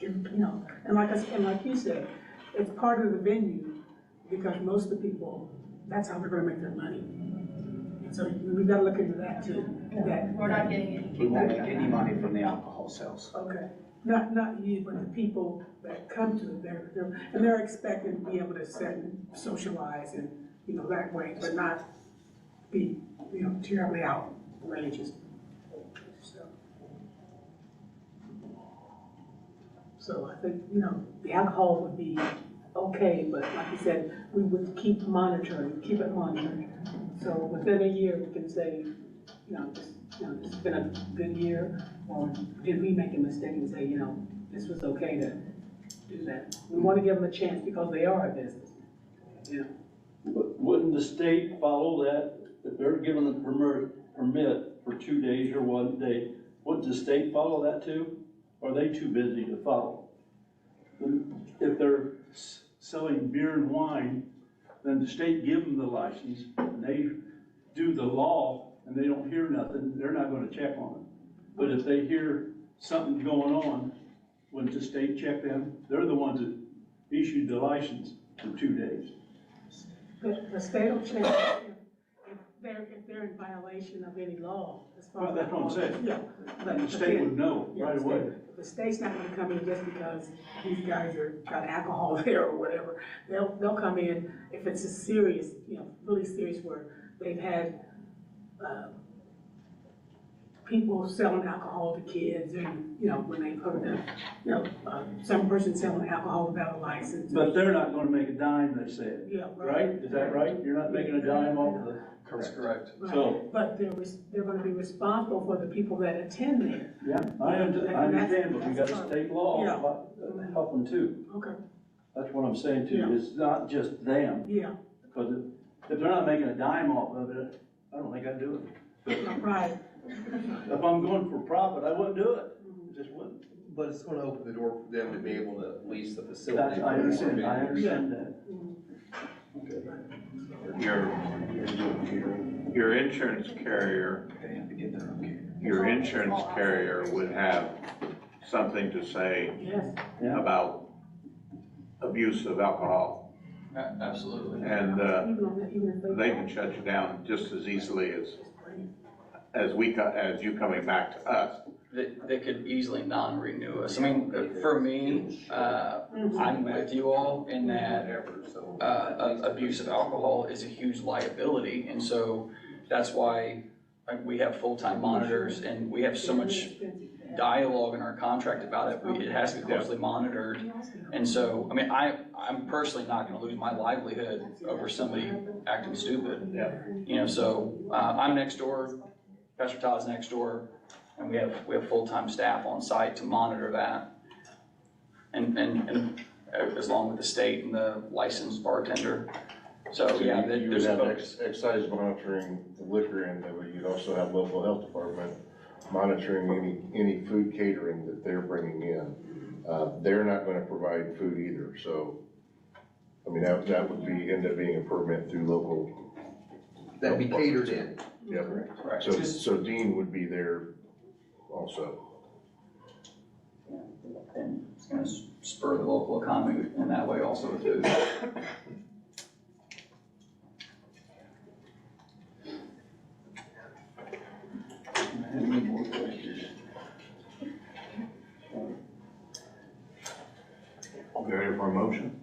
A: and like you said, it's part of the venue because most of the people, that's how they're gonna make their money. And so we've gotta look into that too.
D: We're not getting any.
E: We won't make any money from the alcohol sales.
A: Okay, not you, but the people that come to it, they're expecting to be able to sit and socialize and, that way, but not be, terribly outrageous. So I think, the alcohol would be okay, but like you said, we would keep it monitored. So within a year, we can say, it's been a good year, or did we make a mistake and say, this was okay to do that. We want to give them a chance because they are a business,
H: But wouldn't the state follow that? If they're given the
C: permit for 2 days or 1 day, would the state follow that too? Or are they too busy to follow? If they're selling beer and wine, then the state give them the license, and they do the law, and they don't hear nothing, they're not gonna check on it. But if they hear something going on, wouldn't the state check them? They're the ones that issued the license for 2 days.
A: The state will check if they're in violation of any law, as far
C: Well,
A: as.
C: that's what I'm saying.
A: Yeah. But
C: The state would know
A: yeah,
C: right away.
A: The state's not gonna come in just because these guys got alcohol there or whatever. They'll come in if it's a serious, really serious where they've had, people selling alcohol to kids and, when they've heard that, some person selling alcohol without a license.
C: But they're not gonna make a dime, they said,
A: Yeah,
C: right? Is that right? You're not making a dime off the,
K: That's correct.
A: Right.
C: so,
A: But they're gonna be responsible for the people that attend there.
C: yeah, I understand, but we got a state law
A: Yeah.
C: about helping too.
A: Okay,
C: That's what I'm saying to
A: Yeah.
C: you, it's not just them,
A: yeah,
C: because if they're not making a dime off of it, I don't think I'd do it.
A: right.
C: If I'm going for profit, I wouldn't do it, just wouldn't.
F: But it's gonna open the door for them to be able to lease the facility.
C: I understand that.
M: Your insurance carrier, would have something to say
A: Yes.
M: about abuse of alcohol,
K: Absolutely.
M: and
A: Even if
M: they can shut you down just as easily as you coming back to us.
K: They could easily non-renew us. I mean, for me, I'm with you all in that abuse of alcohol is a huge liability. And so that's why we have full-time monitors and we have so much dialogue in our contract about it. It has to be closely monitored. And so, I mean, I'm personally not gonna lose my livelihood over somebody acting stupid.
M: Yeah.
K: So I'm next door, Pastor Todd's next door, and we have full-time staff on site to monitor that. And as long with the state and the licensed bartender. So, yeah,
B: You would
K: there's
B: have
K: folks.
B: excise monitoring the liquor end of it, you'd also have local health department monitoring any food catering that they're bringing in. They're not gonna provide food either, so, I mean, that would end up being a permit through local.
F: That'd be catered in.
B: Yep.
K: Right.
B: So Dean would be there also.
K: And it's gonna spur the local economy in that way also with food.
C: Any more questions?
M: You ready for a motion?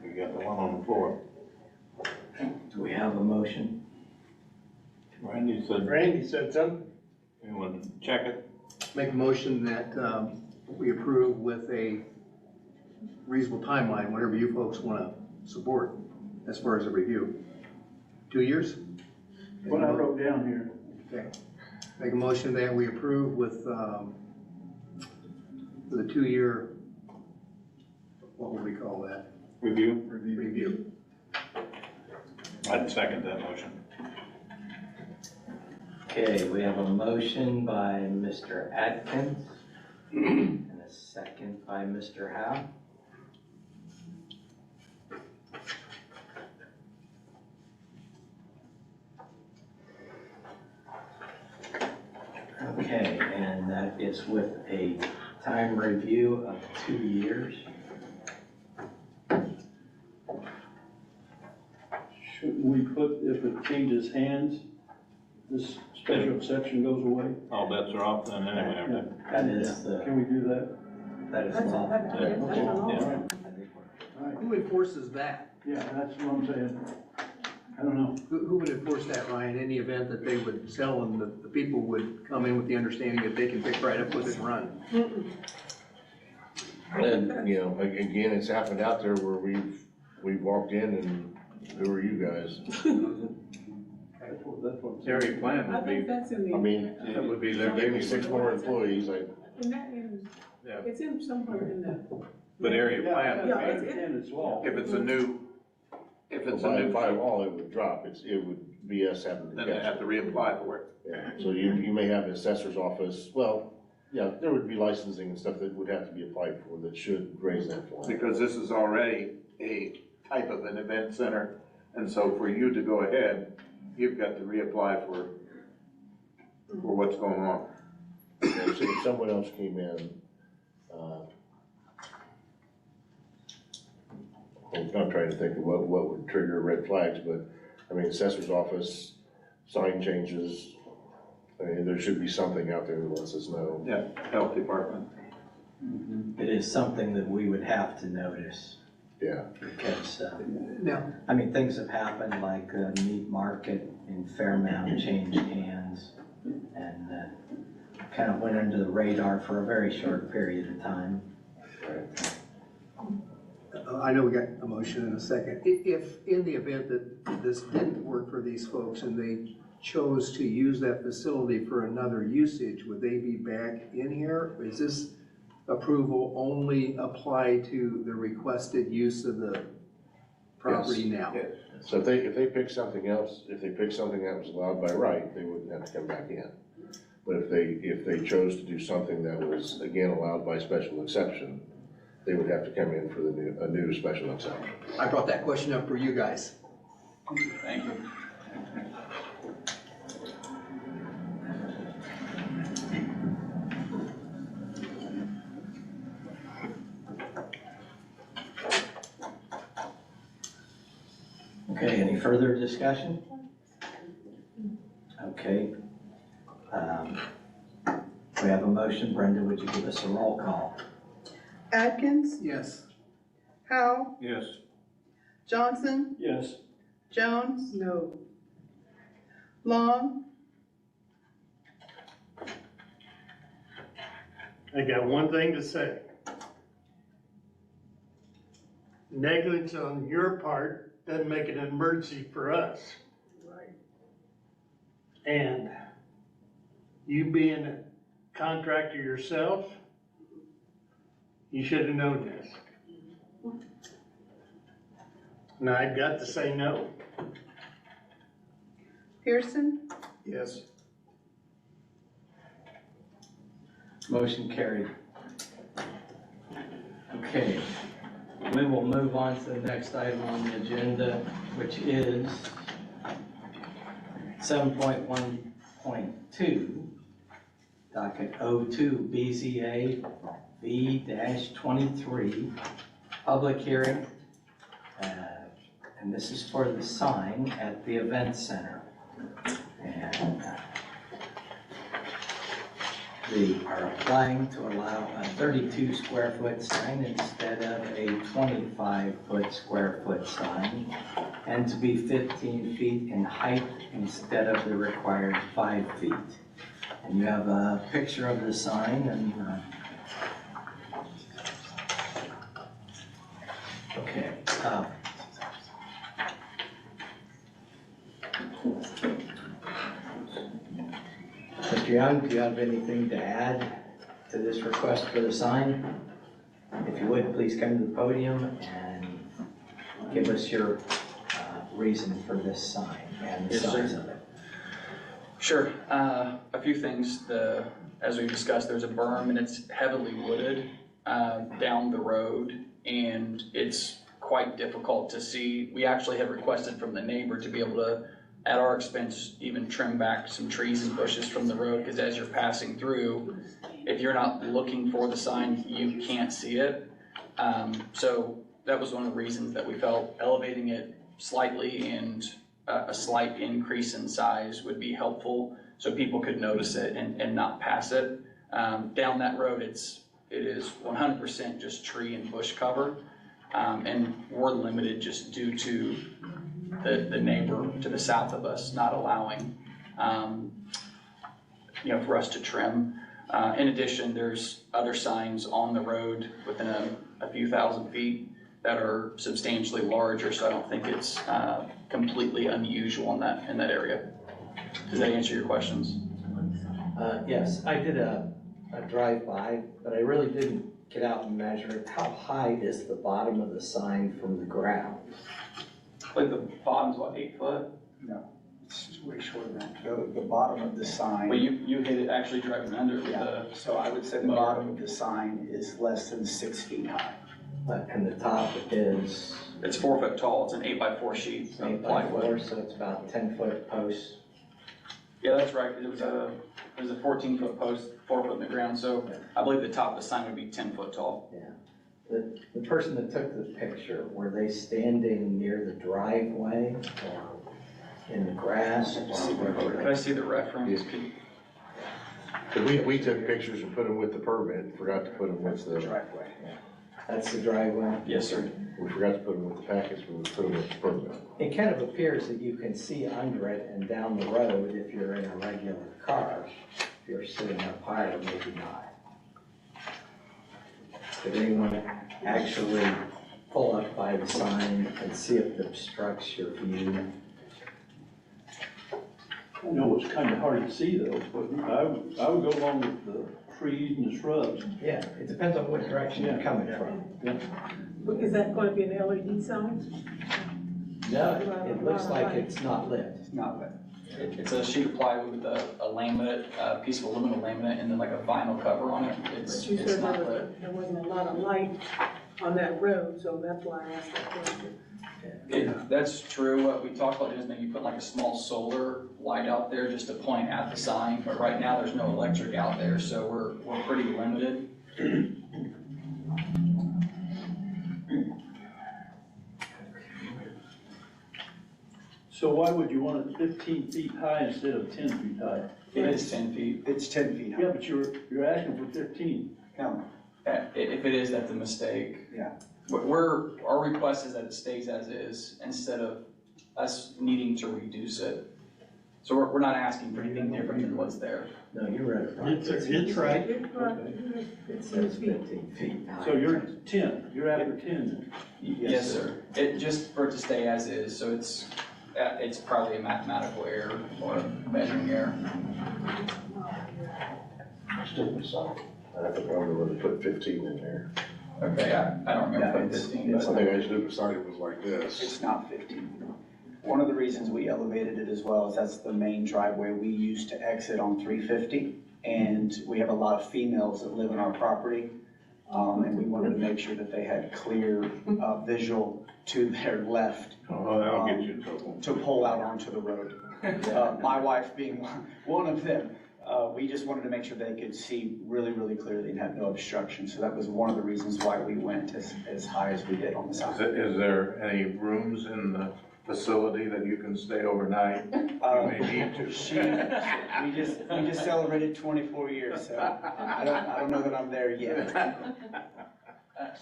M: We got the one on the floor.
I: Do we have a motion?
M: Randy said
H: something.
M: you want to check it?
F: Make a motion that we approve with a reasonable timeline, whatever you folks wanna support as far as a review. 2 years?
C: What I wrote down here.
F: Okay. Make a motion that we approve with a 2-year, what would we call that?
M: Review?
F: Review.
M: I'd second that motion.
I: Okay, we have a motion by Mr. Atkins and a second by Mr. Howe. Okay, and that is with a time review of 2 years.
C: Shouldn't we put, if it changes hands, this special exception goes away?
M: All bets are off then anyway, aren't they?
I: That is
C: Can we do that?
I: that is
A: That's
I: law.
F: Who enforces that?
C: Yeah, that's what I'm saying. I don't know.
F: Who would enforce that, Ryan, in the event that they would sell and the people would come in with the understanding that they can pick right up with it and run?
B: And, again, it's happened out there where we've walked in and who are you guys?
C: That's what I'm saying.
M: Area plan
A: I
M: would
A: think
M: be,
A: that's in the.
B: I mean,
M: that would be
B: they gave me 6 more employees,
M: Yeah.
A: It's in somewhere in the.
M: but area
C: Yeah,
M: plan
C: I
M: would be,
C: understand it's law.
M: if it's If it's a new
B: by
M: shoot,
B: law, it would drop, it would be us having to
M: then they
B: catch
M: have
B: it.
M: to reapply for it.
B: Yeah, so you may have an assessor's office, well, yeah, there would be licensing and stuff that would have to be applied for that should raise that flag.
M: Because this is already a type of an event center, and so for you to go ahead, you've got to reapply for what's going on.
B: And so if someone else came in, I'm trying to think of what would trigger red flags, but, I mean, assessor's office, sign changes, I mean, there should be something out there that lets us know.
M: Yeah, health department.
I: It is something that we would have to notice,
B: Yeah,
I: because,
F: Now,
I: I mean, things have happened, like the meat market in Fairmount changed hands, and kind of went under the radar for a very short period of time.
F: I know we got a motion in a second. If, in the event that this didn't work for these folks and they chose to use that facility for another usage, would they be back in here? Is this approval only apply to the requested use of the property now?
M: Yes.
B: so if they pick something else, if they pick something that was allowed by right, they wouldn't have to come back in. But if they chose to do something that was, again, allowed by special exception, they would have to come in for a new special exception.
F: I brought that question up for you guys.
K: Thank you.
I: Okay, any further discussion? Okay. We have a motion. Brenda, would you give us a roll call?
N: Atkins,
F: Yes.
N: Howe,
M: Yes.
N: Johnson,
C: Yes.
N: Jones,
A: No,
N: Long,
H: I got one thing to say. Negligence on your part doesn't make it an emergency for us.
A: right.
H: And you being a contractor yourself, you should have known this. And I've got to say no.
N: Pearson,
F: Yes.
I: Motion carried. Okay, we will move on to the next item on the agenda, which is 7.1.2, docket 02 BZA V-23, public hearing. And this is for the sign at the event center. And they are applying to allow a 32 square foot sign instead of a 25 square foot sign, and to be 15 feet in height instead of the required 5 feet. And you have a picture of the sign, and okay. Mr. Young, do you have anything to add to this request for the sign? If you would, please come to the podium and give us your reason for this sign and the
K: Yes,
I: size
K: sir.
I: of it.
K: Sure. A few things. As we discussed, there's a berm and it's heavily wooded down the road, and it's quite difficult to see. We actually have requested from the neighbor to be able to, at our expense, even trim back some trees and bushes from the road, because as you're passing through, if you're not looking for the sign, you can't see it. So that was one of the reasons that we felt elevating it slightly and a slight increase in size would be helpful, so people could notice it and not pass it. Down that road, it is 100% just tree and bush cover, and we're limited just due to the neighbor to the south of us not allowing, for us to trim. In addition, there's other signs on the road within a few thousand feet that are substantially larger, so I don't think it's completely unusual in that area. Does that answer your questions?
I: Yes, I did a drive-by, but I really didn't get out and measure it. How high is the bottom of the sign from the ground?
K: Like the bottom's what, 8 foot?
E: No, it's way shorter than that. The bottom of the sign.
K: But you hit it actually driving under with
E: Yeah,
K: the,
E: so I would say the bottom of the sign is less than 6 feet high.
I: And the top is
K: it's 4 foot tall, it's an 8x4 sheet of
I: 8x4,
K: plywood.
I: so it's about 10-foot posts.
K: Yeah, that's right, it was a 14-foot post, 4 foot in the ground, so I believe the top of the sign would be 10 foot tall.
I: The person that took the picture, were they standing near the driveway or in the grass?
K: Could I see the reference?
B: We took pictures and put them with the permit, and forgot to put them with the
E: driveway.
I: That's the driveway?
K: Yes, sir.
B: We forgot to put them with the packets, we would put them with the permit.
I: It kind of appears that you can see under it and down the road if you're in a regular car. If you're sitting up higher, maybe not. Did anyone actually pull up by the sign and see if it obstructs your view?
C: I know it's kind of hard to see those, but I would go along with the trees and the shrubs.
I: Yeah, it depends on what direction you're coming from.
A: Is that going to be an LED sign?
I: No, it looks like it's not lit.
E: It's not lit.
K: It's a sheet of plywood with a laminate, a piece of aluminum laminate, and then like a vinyl cover on it.
A: But
K: It's
A: you said
K: not lit.
A: there wasn't a lot of light on that road, so that's why I asked that question.
K: That's true. What we talked about is maybe put like a small solar light out there just to point at the sign, but right now there's no electric out there, so we're pretty limited.
C: So why would you want it 15 feet high instead of 10 feet high?
K: It is 10 feet.
E: It's 10 feet high.
C: Yeah, but you're asking for 15.
E: No,
K: If it is, that's a mistake.
E: Yeah.
K: Our request is that it stays as is instead of us needing to reduce it. So we're not asking for anything different than what's there.
I: No, you read it right.
H: It's right.
A: It's 6 feet.
I: 15 feet high.
C: So you're 10, you're after 10.
K: Yes, sir. It, just for it to stay as is, so it's probably a mathematical error or a measuring error.
B: Stupid sign. I have to remember whether to put 15 in there.
K: Okay, I don't remember putting 15,
B: I
K: but
B: think I stupid sign it was like this.
E: it's not 15. One of the reasons we elevated it as well is that's the main driveway we use to exit on 350. And we have a lot of females that live in our property. And we wanted to make sure that they had clear visual to their left.
M: Oh, that'll get you in trouble.
E: To pull out onto the road. My wife being one of them. We just wanted to make sure they could see really, really clearly and have no obstruction. So that was one of the reasons why we went as high as we did on the side.
M: Is there any rooms in the facility that you can stay overnight? You may need to.
E: We just celebrated 24 years, so I don't know that I'm there yet.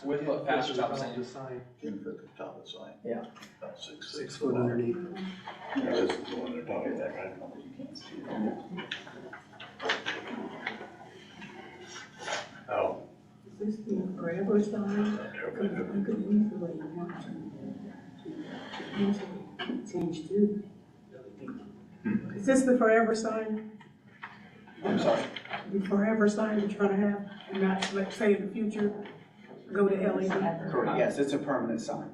K: with what Pastor Top was saying.
M: 10 foot at the top of the sign.
I: Yeah.
M: About
H: 6 foot underneath.
M: Yeah, this is the one they're talking about, right? Oh.
A: Is this the forever sign? You could easily want to easily change too. Is this the forever sign?
E: I'm sorry.
A: The forever sign you're trying to have, and not, let's say in the future, go to LED?
E: Correct. Yes, it's a permanent sign.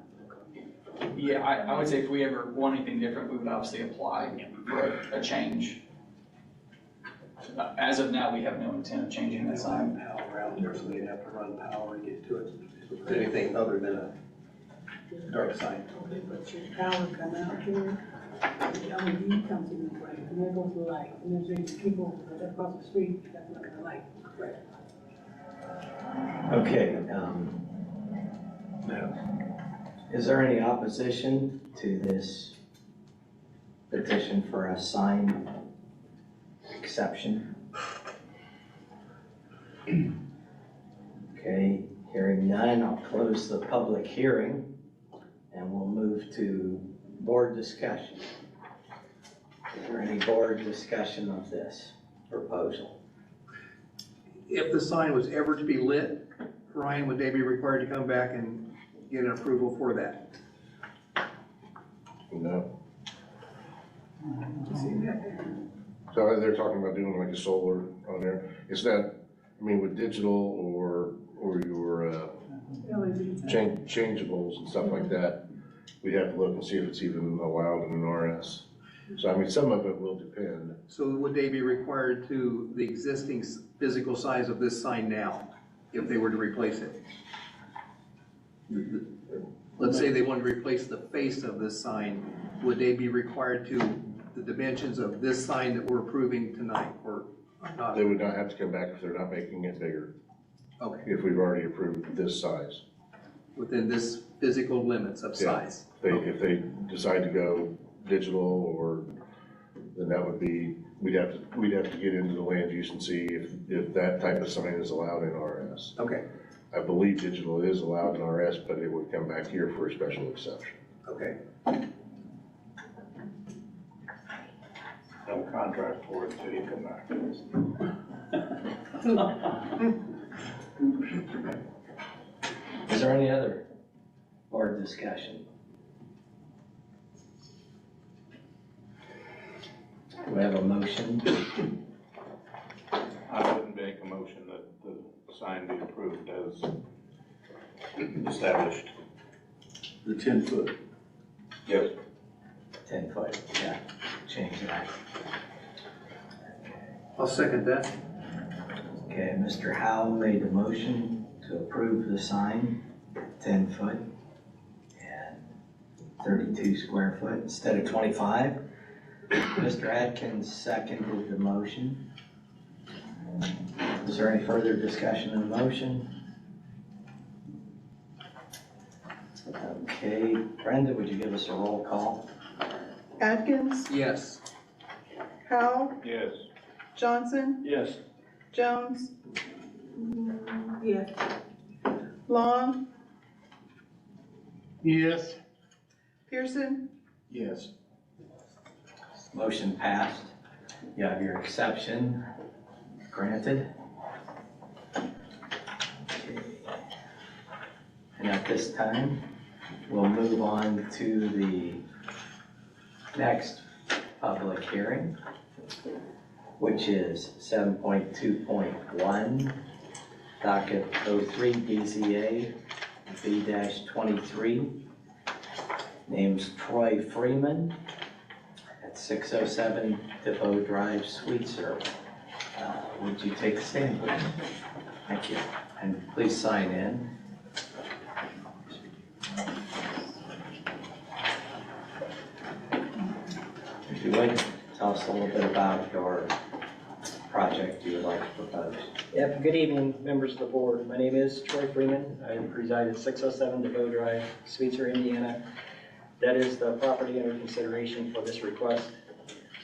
K: Yeah, I would say if we ever want anything different, we would obviously apply for a change. As of now, we have no intent of changing that sign.
H: Power out there, so they'd have to run power to get to it. Anything other than a dark sign.
A: Okay, but your power come out there, the LED comes into play, and there goes the light, and there's people that across the street, that's not gonna light. Right.
I: Okay, is there any opposition to this petition for a sign exception? Okay, hearing none, I'll close the public hearing and we'll move to board discussion. Is there any board discussion of this proposal?
F: If the sign was ever to be lit, Ryan, would they be required to come back and get an approval for that?
B: No. So they're talking about doing like a solar on there. Is that, I mean, with digital or your
A: LED.
B: changeables and stuff like that, we'd have to look and see if it's even allowed in an RS. So I mean, some of it will depend.
F: So would they be required to the existing physical size of this sign now, if they were to replace it? Let's say they wanted to replace the face of this sign, would they be required to the dimensions of this sign that we're approving tonight, or not?
B: They would not have to come back if they're not making it bigger,
F: Okay,
B: if we've already approved this size.
F: within this physical limits of size?
B: If they decide to go digital, or, then that would be, we'd have to get into the land use and see if that type of sign is allowed in RS.
F: Okay,
B: I believe digital is allowed in RS, but it would come back here for a special exception.
F: okay.
M: Have a contract for it until you come back.
I: Is there any other board discussion? Do we have a motion?
M: I wouldn't make a motion that the sign be approved as established.
C: The 10-foot.
M: Yes.
I: 10 foot, yeah, change that.
F: I'll second that.
I: Okay, Mr. Howell made the motion to approve the sign, 10 foot and 32 square foot instead of 25. Mr. Atkins seconded the motion. Is there any further discussion on the motion? Okay, Brenda, would you give us a roll call?
N: Atkins,
F: Yes.
N: Howell,
M: Yes.
N: Johnson,
C: Yes.
N: Jones,
A: Yes.
N: Long,
H: Yes.
N: Pearson,
B: Yes.
I: Motion passed. You have your exception granted. Okay. And at this time, we'll move on to the next public hearing, which is 7.2.1, docket 03 BZA B-23, name's Troy Freeman at 607 DeVoe Drive, Sweetser. Would you take a stand, please? Thank you. And please sign in. If you would, tell us a little bit about your project you would like to propose.
O: Yep, good evening, members of the board. My name is Troy Freeman. I reside at 607 DeVoe Drive, Sweetser, Indiana. That is the property under consideration for this request.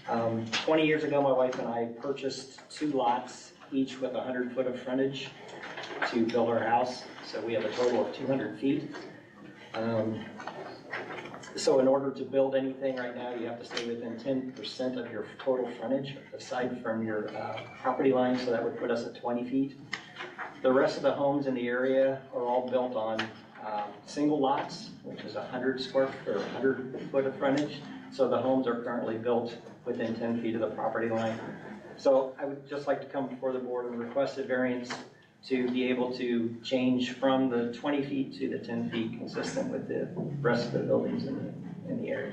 O: 20 years ago, my wife and I purchased 2 lots, each with 100 foot of frontage to build our house. So we have a total of 200 feet. So in order to build anything right now, you have to stay within 10% of your total frontage aside from your property line, so that would put us at 20 feet. The rest of the homes in the area are all built on single lots, which is 100 square or 100 foot of frontage. So the homes are currently built within 10 feet of the property line. So I would just like to come before the board and request a variance to be able to change from the 20 feet to the 10 feet, consistent with the rest of the buildings in the area.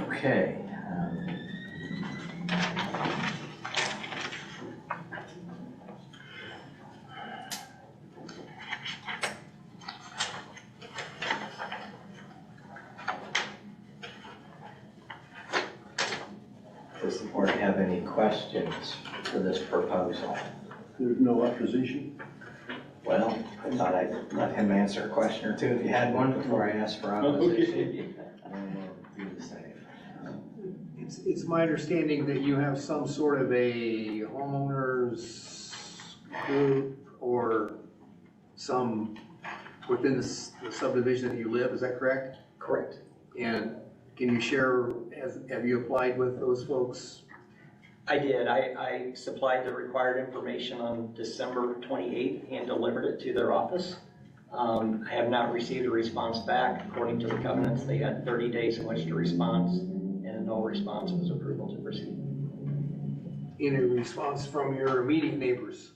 I: Okay. Does the board have any questions for this proposal?
C: There's no opposition?
I: Well, I thought I'd let him answer a question or two if you had one before I asked for opposition. And we'll do the same.
F: It's my understanding that you have some sort of a homeowners group or some within the subdivision that you live, is that correct?
O: Correct.
F: And can you share, have you applied with those folks?
O: I did. I supplied the required information on December 28th and delivered it to their office. I have not received a response back. According to the covenants, they had 30 days in which to respond, and no response was approval to proceed.
F: any response from your immediate neighbors?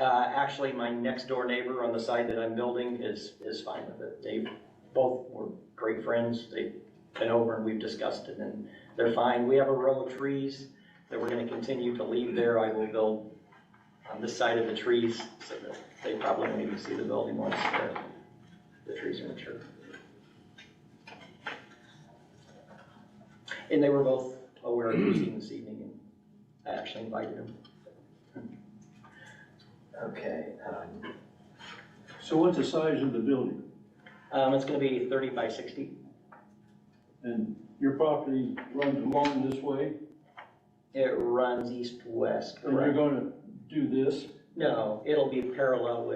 O: Actually, my next door neighbor on the side that I'm building is fine with it. They both were great friends. They've been over and we've discussed it and they're fine. We have a row of trees that we're gonna continue to leave there. I will build on this side of the trees so that they probably won't even see the building once the trees are mature. And they were both aware of the this evening and I actually invited them.
G: Okay,
C: So what's the size of the building?
O: It's gonna be 30 by 60.
C: And your property runs along this way?
O: It runs east-west,
C: And you're
O: correct?
C: gonna do this?
O: No, it'll be parallel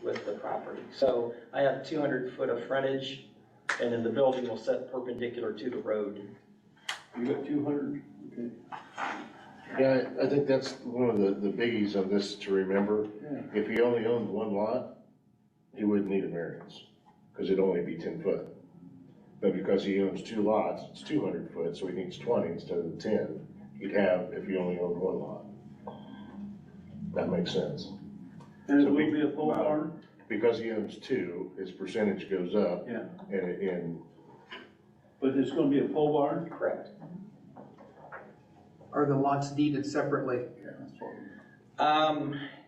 O: with the property. So I have 200 foot of frontage and then the building will set perpendicular to the road.
C: You got 200? Okay.
B: Yeah, I think that's one of the biggies of this to remember.
C: Yeah.
B: If he only owned one lot, he wouldn't need a variance, because it'd only be 10 foot. But because he owns two lots, it's 200 foot, so he needs 20 instead of the 10 he'd have if he only owned one lot. That makes sense.
C: And it
B: So
C: will
B: be-
C: be a pole barn?
B: Because he owns two, his percentage goes up,
C: Yeah.
B: and
C: But it's gonna be a pole barn?
O: Correct.
F: Are the lots deeded separately?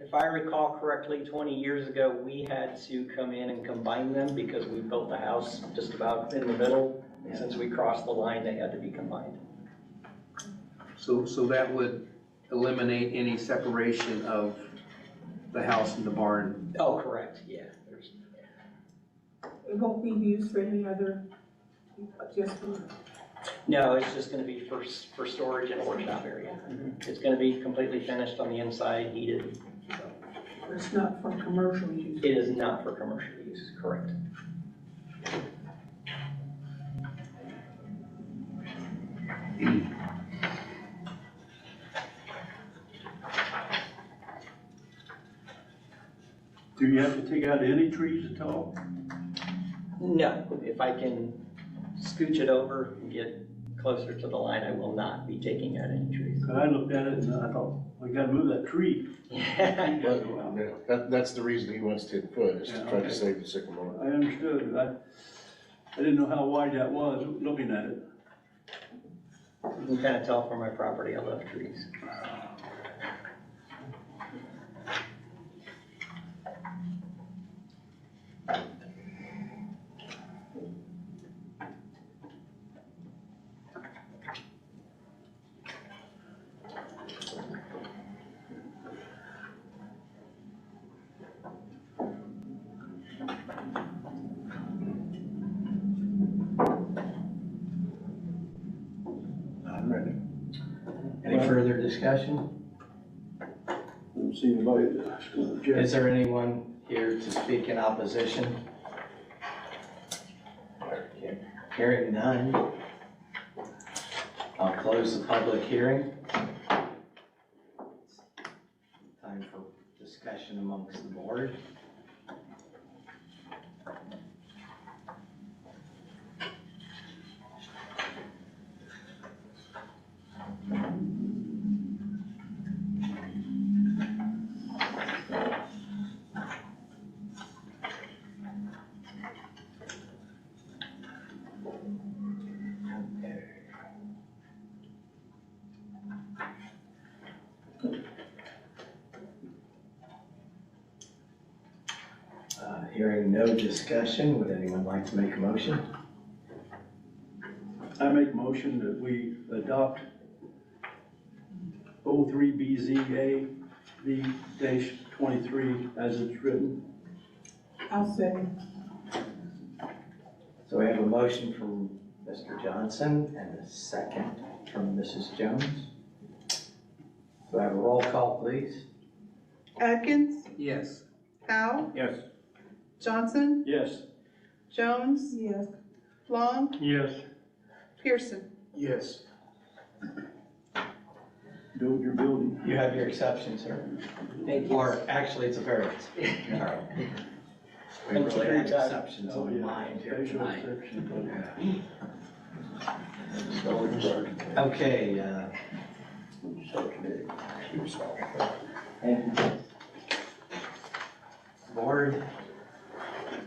O: If I recall correctly, 20 years ago, we had to come in and combine them because we built the house just about in the middle. And since we crossed the line, they had to be combined.
F: So that would eliminate any separation of the house and the barn?
O: Oh, correct, yeah.
A: It won't be used for any other, just for,
O: No, it's just gonna be for storage and a workshop area. It's gonna be completely finished on the inside, heated.
A: it's not for commercial use.
O: It is not for commercial use, correct.
C: Do you have to take out any trees at all?
O: No, if I can scooch it over and get closer to the line, I will not be taking out any trees.
C: 'Cause I looked at it and I thought, we gotta move that tree.
B: that's the reason he wants 10 foot, is to
C: Yeah,
B: try
C: okay.
B: to save the sycamore.
C: I understood. I didn't know how wide that was, looking at it.
O: You can kind of tell from my property, I love trees.
C: I'm ready.
I: any further discussion?
C: Don't see anybody that's gonna object.
I: Is there anyone here to speak in opposition? Hearing none, I'll close the public hearing. Time for discussion amongst the board. Hearing no discussion, would anyone like to make a motion?
C: I make a motion that we adopt 03 BZA V-23 as it's written.
A: I'll say,
I: So we have a motion from Mr. Johnson and a second from Mrs. Jones. Do I have a roll call, please?
N: Atkins,
F: Yes.
N: Howe,
C: Yes.
N: Johnson,
C: Yes.
N: Jones,
A: yes,
N: Long,
C: Yes.
N: Pearson.
F: Yes.
C: Build your building.
I: You have your exception, sir. Or actually, it's a variance. All right. We
O: Thank you
I: really
O: for your
I: have
O: time.
I: exceptions
C: Oh,
I: on
C: yeah.
I: mind here
C: Special
I: tonight.
C: exception.
I: Okay, Thank you. Board,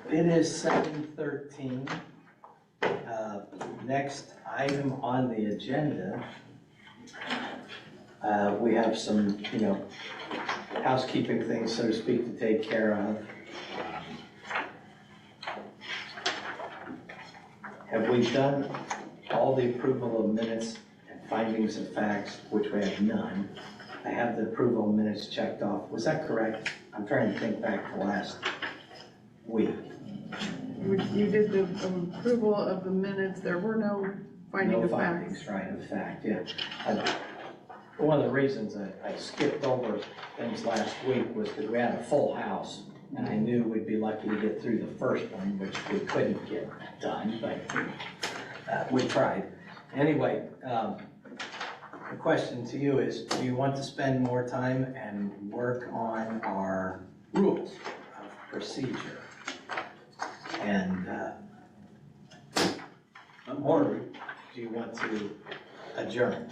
I: it is 7:13. Next item on the agenda, we have some, housekeeping things, so to speak, to take care of. Have we done all the approval of minutes and findings of facts, which we have none? I have the approval of minutes checked off. Was that correct? I'm trying to think back to last week.
N: You did the approval of the minutes, there were no finding of
I: No
N: facts.
I: findings, right, of fact, yeah. One of the reasons I skipped over things last week was because we had a full house, and I knew we'd be lucky to get through the first one, which we couldn't get done, but we tried. Anyway, the question to you is, do you want to spend more time and work on our rules of procedure? And, or do you want to adjourn?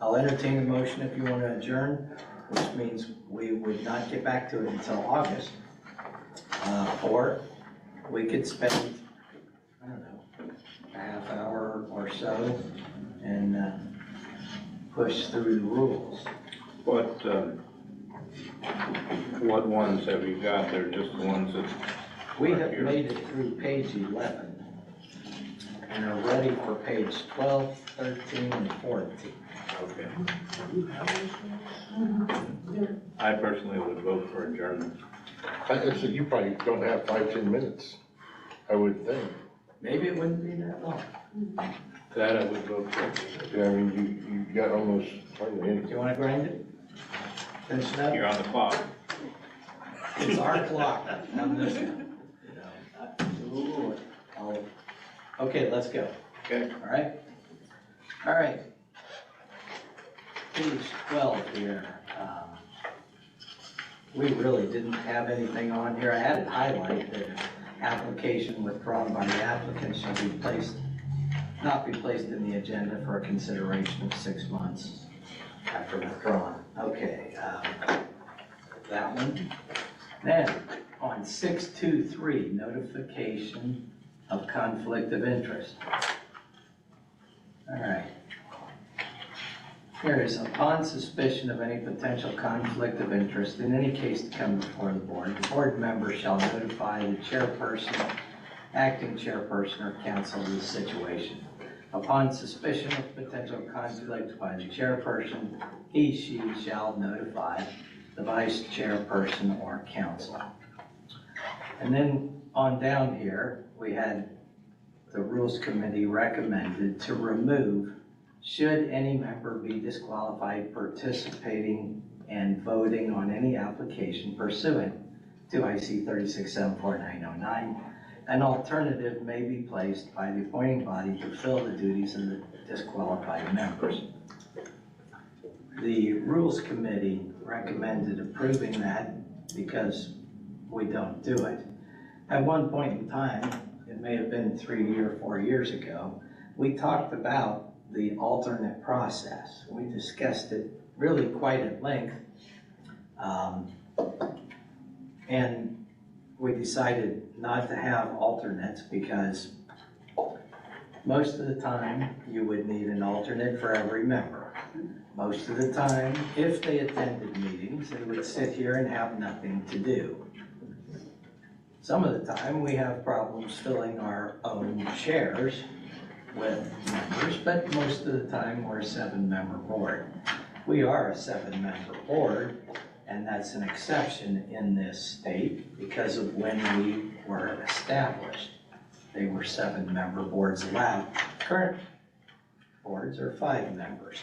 I: I'll entertain a motion if you want to adjourn, which means we would not get back to it until August. Or we could spend, I don't know, a half hour or so and push through the rules.
M: What ones have you got? They're just the ones that.
I: We have made it through page 11 and are ready for page 12, 13, and 14.
M: Okay. I personally would vote for adjournment.
B: So you probably don't have 5-10 minutes, I would think.
I: Maybe it wouldn't be that long.
M: That I would vote for.
B: Yeah, I mean, you got almost hardly any.
I: Do you want to grind it? Finish it up?
M: You're on the clock.
I: It's our clock on this one. Ooh, okay, let's go.
M: Okay.
I: All right. Page 12 here. We really didn't have anything on here. I had it highlighted that application withdrawn by the applicant shall be not be placed in the agenda for a consideration of 6 months after withdrawn. Okay, that one. Then on 623, notification of conflict of interest. All right. Here is, upon suspicion of any potential conflict of interest in any case to come before the board member shall notify the chairperson, acting chairperson, or counsel of the situation. Upon suspicion of potential conflict by the chairperson, she shall notify the vice chairperson or counsel. And then on down here, we had the Rules Committee recommended to remove, should any member be disqualified participating and voting on any application pursuant to IC 3674909, an alternative may be placed by the appointing body to fill the duties of the disqualified members. The Rules Committee recommended approving that because we don't do it. At one point in time, it may have been 3 or 4 years ago, we talked about the alternate process. We discussed it really quite at length. And we decided not to have alternates because most of the time you would need an alternate for every member. Most of the time, if they attended meetings, they would sit here and have nothing to do. Some of the time, we have problems filling our own chairs with members, but most of the time, we're a 7-member board. We are a 7-member board, and that's an exception in this state because of when we were established. They were 7-member boards allowed. Current boards are 5 members.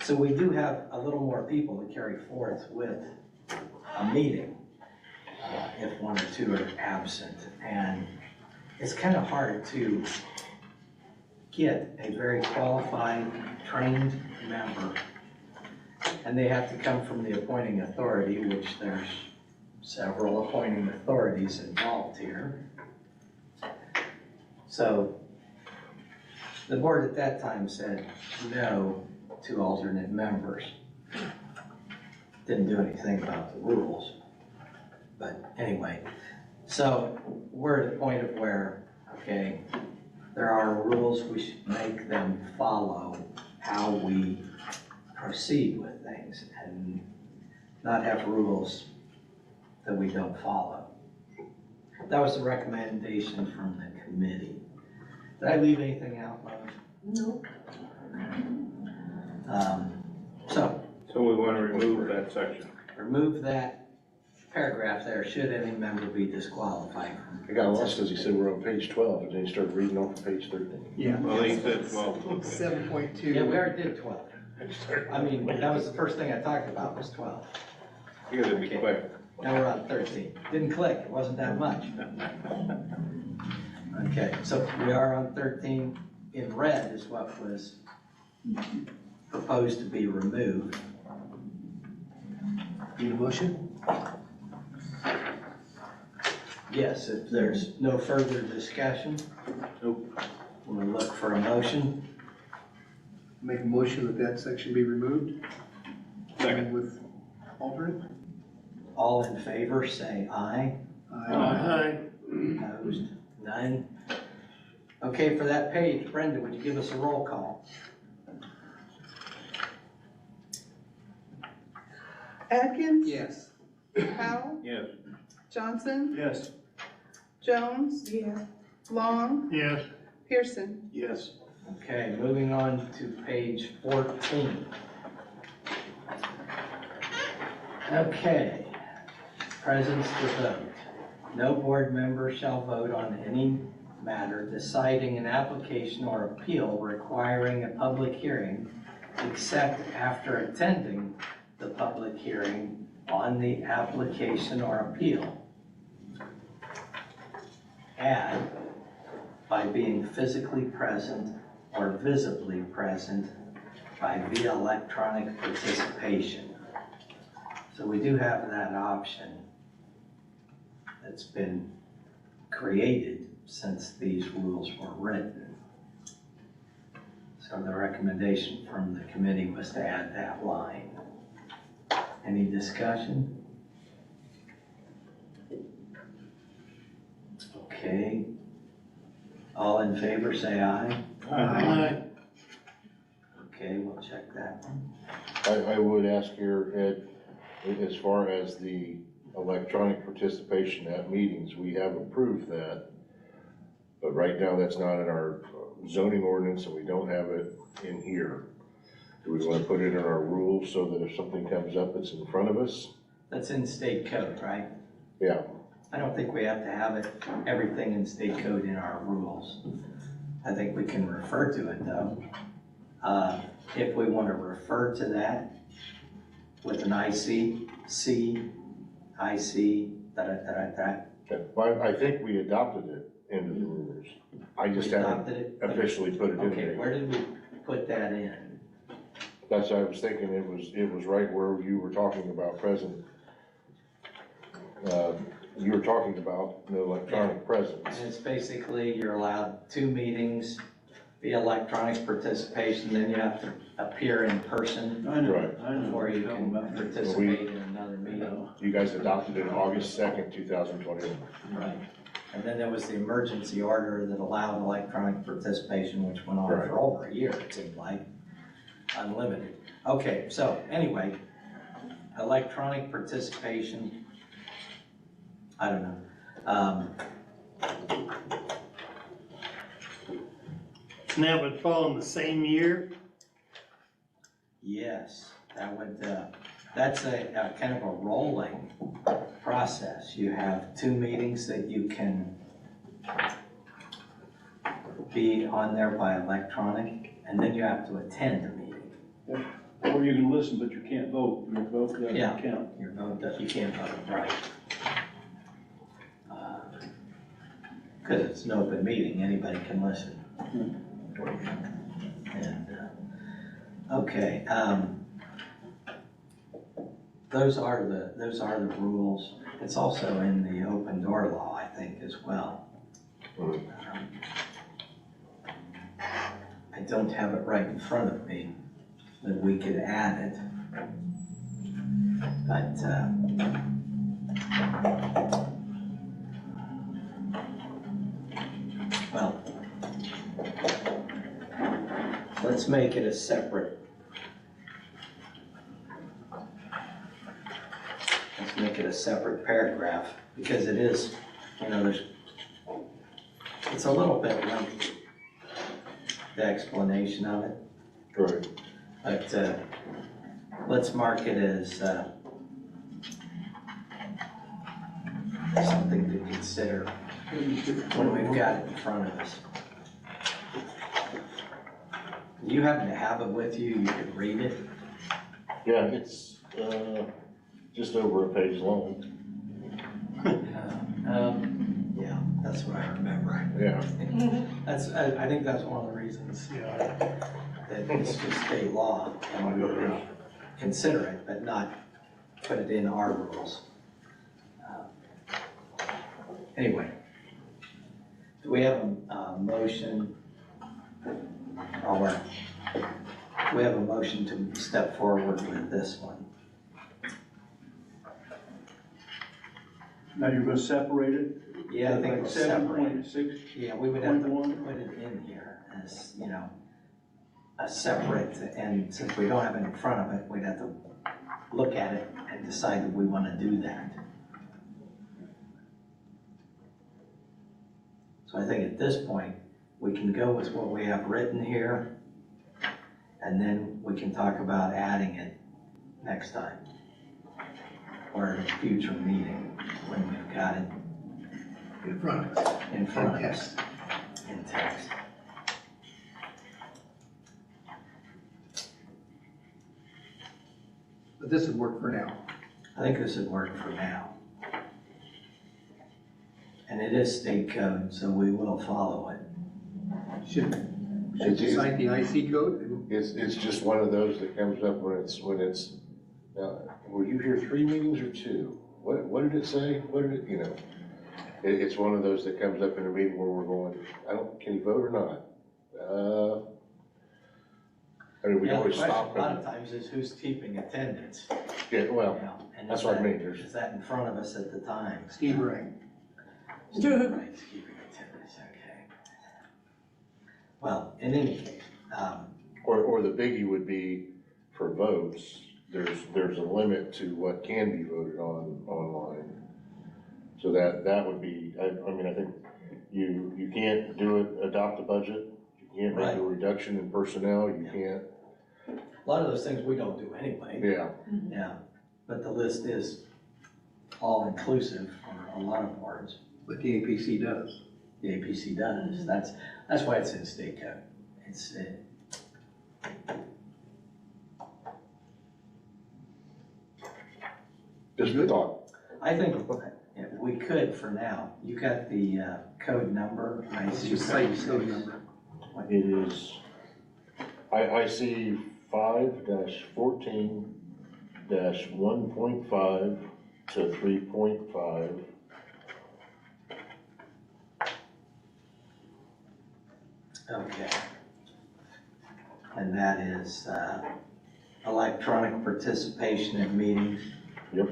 I: So we do have a little more people to carry forth with a meeting if 1 or 2 are absent. And it's kind of hard to get a very qualified, trained member, and they have to come from the appointing authority, which there's several appointing authorities involved here. So The board at that time said no to alternate members. Didn't do anything about the rules. But anyway, so we're at a point of where, okay, there are rules, we should make them follow how we proceed with things and not have rules that we don't follow. That was the recommendation from the committee. Did I leave anything out, Lois?
A: No.
M: So we want to remove that section.
I: Remove that paragraph there, should any member be disqualified.
B: I got lost because he said we're on page 12, and then he started reading off of page 13.
F: Yeah.
M: Well, he said 12.
F: 7.2.
I: Yeah, we already did 12. I mean, that was the first thing I talked about, was 12.
M: You gotta be quick.
I: Now we're on 13. Didn't click, it wasn't that much. Okay, so we are on 13. In red is what was proposed to be removed.
H: Need a motion?
I: Yes, if there's no further discussion.
M: Nope.
I: We'll look for a motion.
F: Make a motion that that section be removed.
M: Second.
F: With alternate?
I: All in favor, say aye.
H: Aye.
I: Opposed? None. Okay, for that page, Brenda, would you give us a roll call?
N: Atkins?
F: Yes.
N: Powell?
M: Yes.
N: Johnson?
H: Yes.
N: Jones?
A: Yeah.
N: Long?
H: Yes.
N: Pearson?
H: Yes.
I: Okay, moving on to page 14. Okay, presence to vote. No board member shall vote on any matter deciding an application or appeal requiring a public hearing, except after attending the public hearing on the application or appeal. Add, by being physically present or visibly present via electronic participation. So we do have that option that's been created since these rules were written. So the recommendation from the committee was to add that line. Any discussion? Okay. All in favor, say aye.
H: Aye.
I: Okay, we'll check that one.
B: I would ask here, Ed, as far as the electronic participation at meetings, we have approved that. But right now, that's not in our zoning ordinance, and we don't have it in here. Do we want to put it in our rules so that if something comes up that's in front of us?
I: That's in state code, right?
B: Yeah.
I: I don't think we have to have it, everything in state code in our rules. I think we can refer to it though. If we want to refer to that with an IC,
B: I think we adopted it into the rules. I just haven't officially put it in
I: Okay,
B: there.
I: where did we put that in?
B: That's what I was thinking, it was right where you were talking about present. You were talking about no electronic presence.
I: And it's basically, you're allowed 2 meetings via electronic participation, then you have to appear in person
B: Right.
I: before you can participate in another meeting.
B: You guys adopted it August 2nd, 2021.
I: Right. And then there was the emergency order that allowed electronic participation, which went on
B: Right.
I: for over a year, it seemed like, unlimited. Okay, so anyway, electronic participation, I don't know.
H: And that would fall in the same year?
I: Yes, that would, that's a kind of a rolling process. You have 2 meetings that you can be on there by electronic, and then you have to attend a meeting.
C: Or you can listen, but you can't vote. Your vote
I: Yeah.
C: doesn't count.
I: Your vote, you can't vote, right. Because it's an open meeting, anybody can listen. And, okay, those are the rules. It's also in the open door law, I think, as well. I don't have it right in front of me, that we could add it. But, well, let's make it a separate. Let's make it a separate paragraph, because it is, you know, it's a little bit lengthy, the explanation of it.
B: Right.
I: But, let's mark it as, something to consider when we've got it in front of us. You happen to have it with you, you could read it.
B: Yeah, it's, just over a page long.
I: Yeah, that's what I remember.
B: Yeah.
O: I think that's one of the reasons, you know,
I: That it's just state law, and we would consider it, but not put it in our rules. Anyway, do we have a motion, or do we have a motion to step forward with this one?
C: Now you're gonna separate it?
I: Yeah, I think we'll separate it.
C: 7.6.
I: Yeah, we would have to put it in here as, you know, a separate, and since we don't have it in front of it, we'd have to look at it and decide that we want to do that. So I think at this point, we can go with what we have written here, and then we can talk about adding it next time, or at a future meeting, when we've got it
F: In front of us.
I: in front of
F: In
I: us, in text.
F: But this would work for now.
I: I think this would work for now. And it is state code, so we will follow it.
F: Should you cite the IC code?
B: It's just one of those that comes up when it's, were you here 3 meetings or 2? What did it say? What did it, you know? It's one of those that comes up in a meeting where we're going, can you vote or not? I mean, we
I: Yeah, the
B: always
I: question
B: stop
I: a lot of
B: and,
I: times is who's keeping attendance?
B: yeah, well,
I: You know, and
B: that's
I: is
B: what I
I: that-
B: mean, there's,
I: Is that in front of us at the time?
F: Steve Ray.
I: Steve Wright's keeping attendance, okay. Well, in any case,
B: or the biggie would be for votes, there's a limit to what can be voted on online. So that would be, I mean, I think you can't adopt a budget, you can't make
I: Right.
B: a reduction in personnel, you can't,
I: a lot of those things we don't do anyway.
B: yeah.
I: Yeah, but the list is all-inclusive for a lot of boards.
F: But the APC does.
I: The APC does. That's why it's in state code. It's,
B: Just a thought.
I: I think yeah, we could for now. You got the code number? I see.
F: Just cite the code number.
B: It is, I see 5-14-1.5 to 3.5.
I: Okay. And that is electronic participation in meetings.
B: Yep.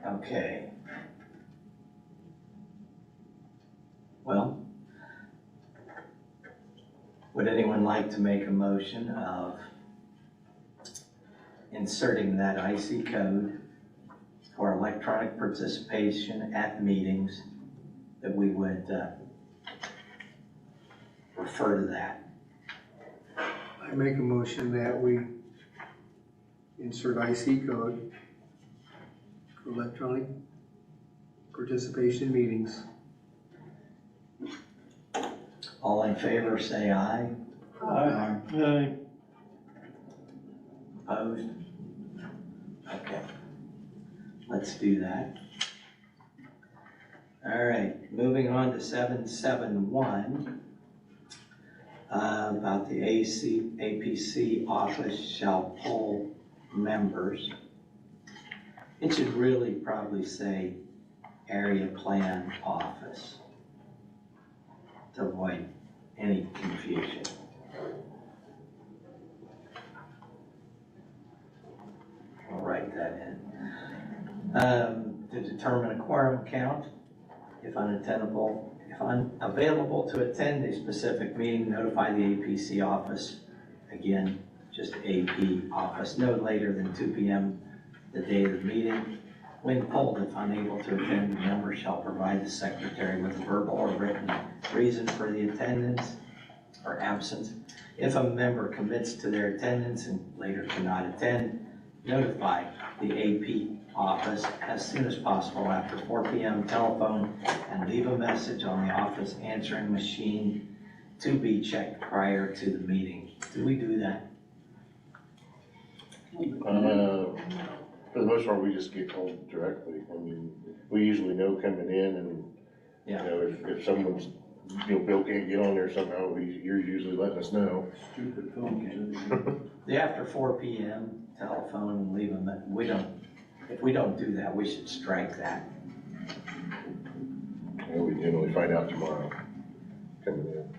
I: Okay. Well, would anyone like to make a motion of inserting that IC code for electronic participation at meetings, that we would refer to that?
F: I make a motion that we insert IC code for electronic participation meetings.
I: All in favor, say aye.
C: Aye.
I: Opposed? Okay. Let's do that. All right, moving on to 771.
O: about the APC office shall poll members. It should really probably say area plan office to avoid any confusion. I'll write that in. To determine a quorum count, if unavailable to attend a specific meeting, notify the APC office. Again, just AP office, no later than 2 p.m. the day of the meeting. When polled, if unable to attend, the member shall provide the secretary with a verbal or written reason for the attendance or absence. If a member commits to their attendance and later cannot attend, notify the AP office as soon as possible after 4 p.m. Telephone and leave a message on the office answering machine to be checked prior to the meeting. Do we do that?
B: For the most part, we just get called directly. I mean, we usually know coming in and, you know, if someone's, you know, Bill can't get on there somehow, you're usually letting us know.
C: Stupid phone.
O: The after 4 p.m. telephone and leave them, if we don't do that, we should strike that.
B: Yeah, we generally find out tomorrow coming in.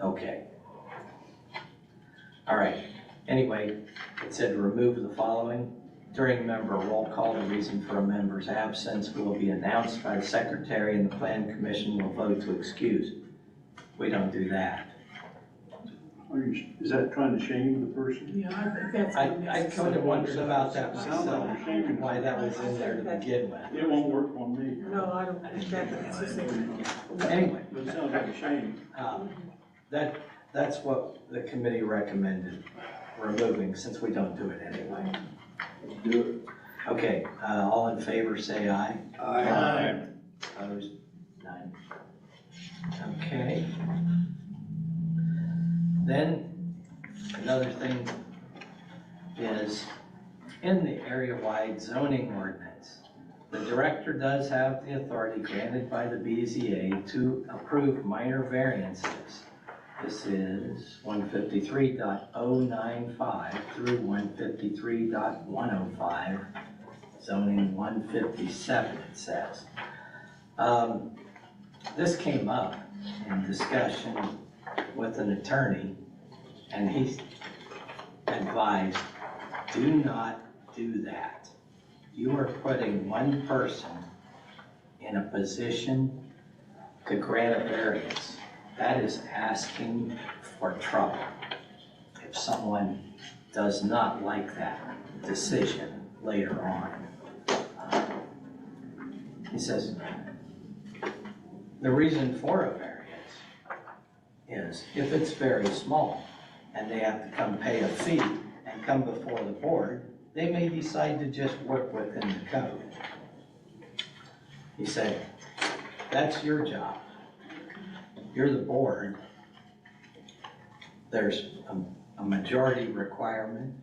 O: Okay. All right. Anyway, it said remove the following. During member roll call, the reason for a member's absence will be announced by the secretary and the plan commission will vote to excuse. We don't do that.
C: Is that trying to shame the person?
A: Yeah, I think that's.
O: I kind of wondered about that
C: Sounds like
O: myself,
C: you're shaming.
O: why that was in there to begin with.
C: It won't work on me.
A: No, I don't think that's the same.
O: Anyway.
C: But it sounds like a shame.
O: That's what the committee recommended removing, since we don't do it anyway.
C: Do it.
O: Okay, all in favor say aye.
C: Aye.
O: Opposed? None. Okay. Then, another thing is, in the area-wide zoning ordinance, the director does have the authority granted by the BZA to approve minor variances. This is 153.095 through 153.105, zoning 157, it says. This came up in discussion with an attorney, and he advised, do not do that. You are putting one person in a position to grant a variance. That is asking for trouble. If someone does not like that decision later on. He says, the reason for a variance is if it's very small and they have to come pay a fee and come before the board, they may decide to just work within the code. He said, that's your job. You're the board. There's a majority requirement.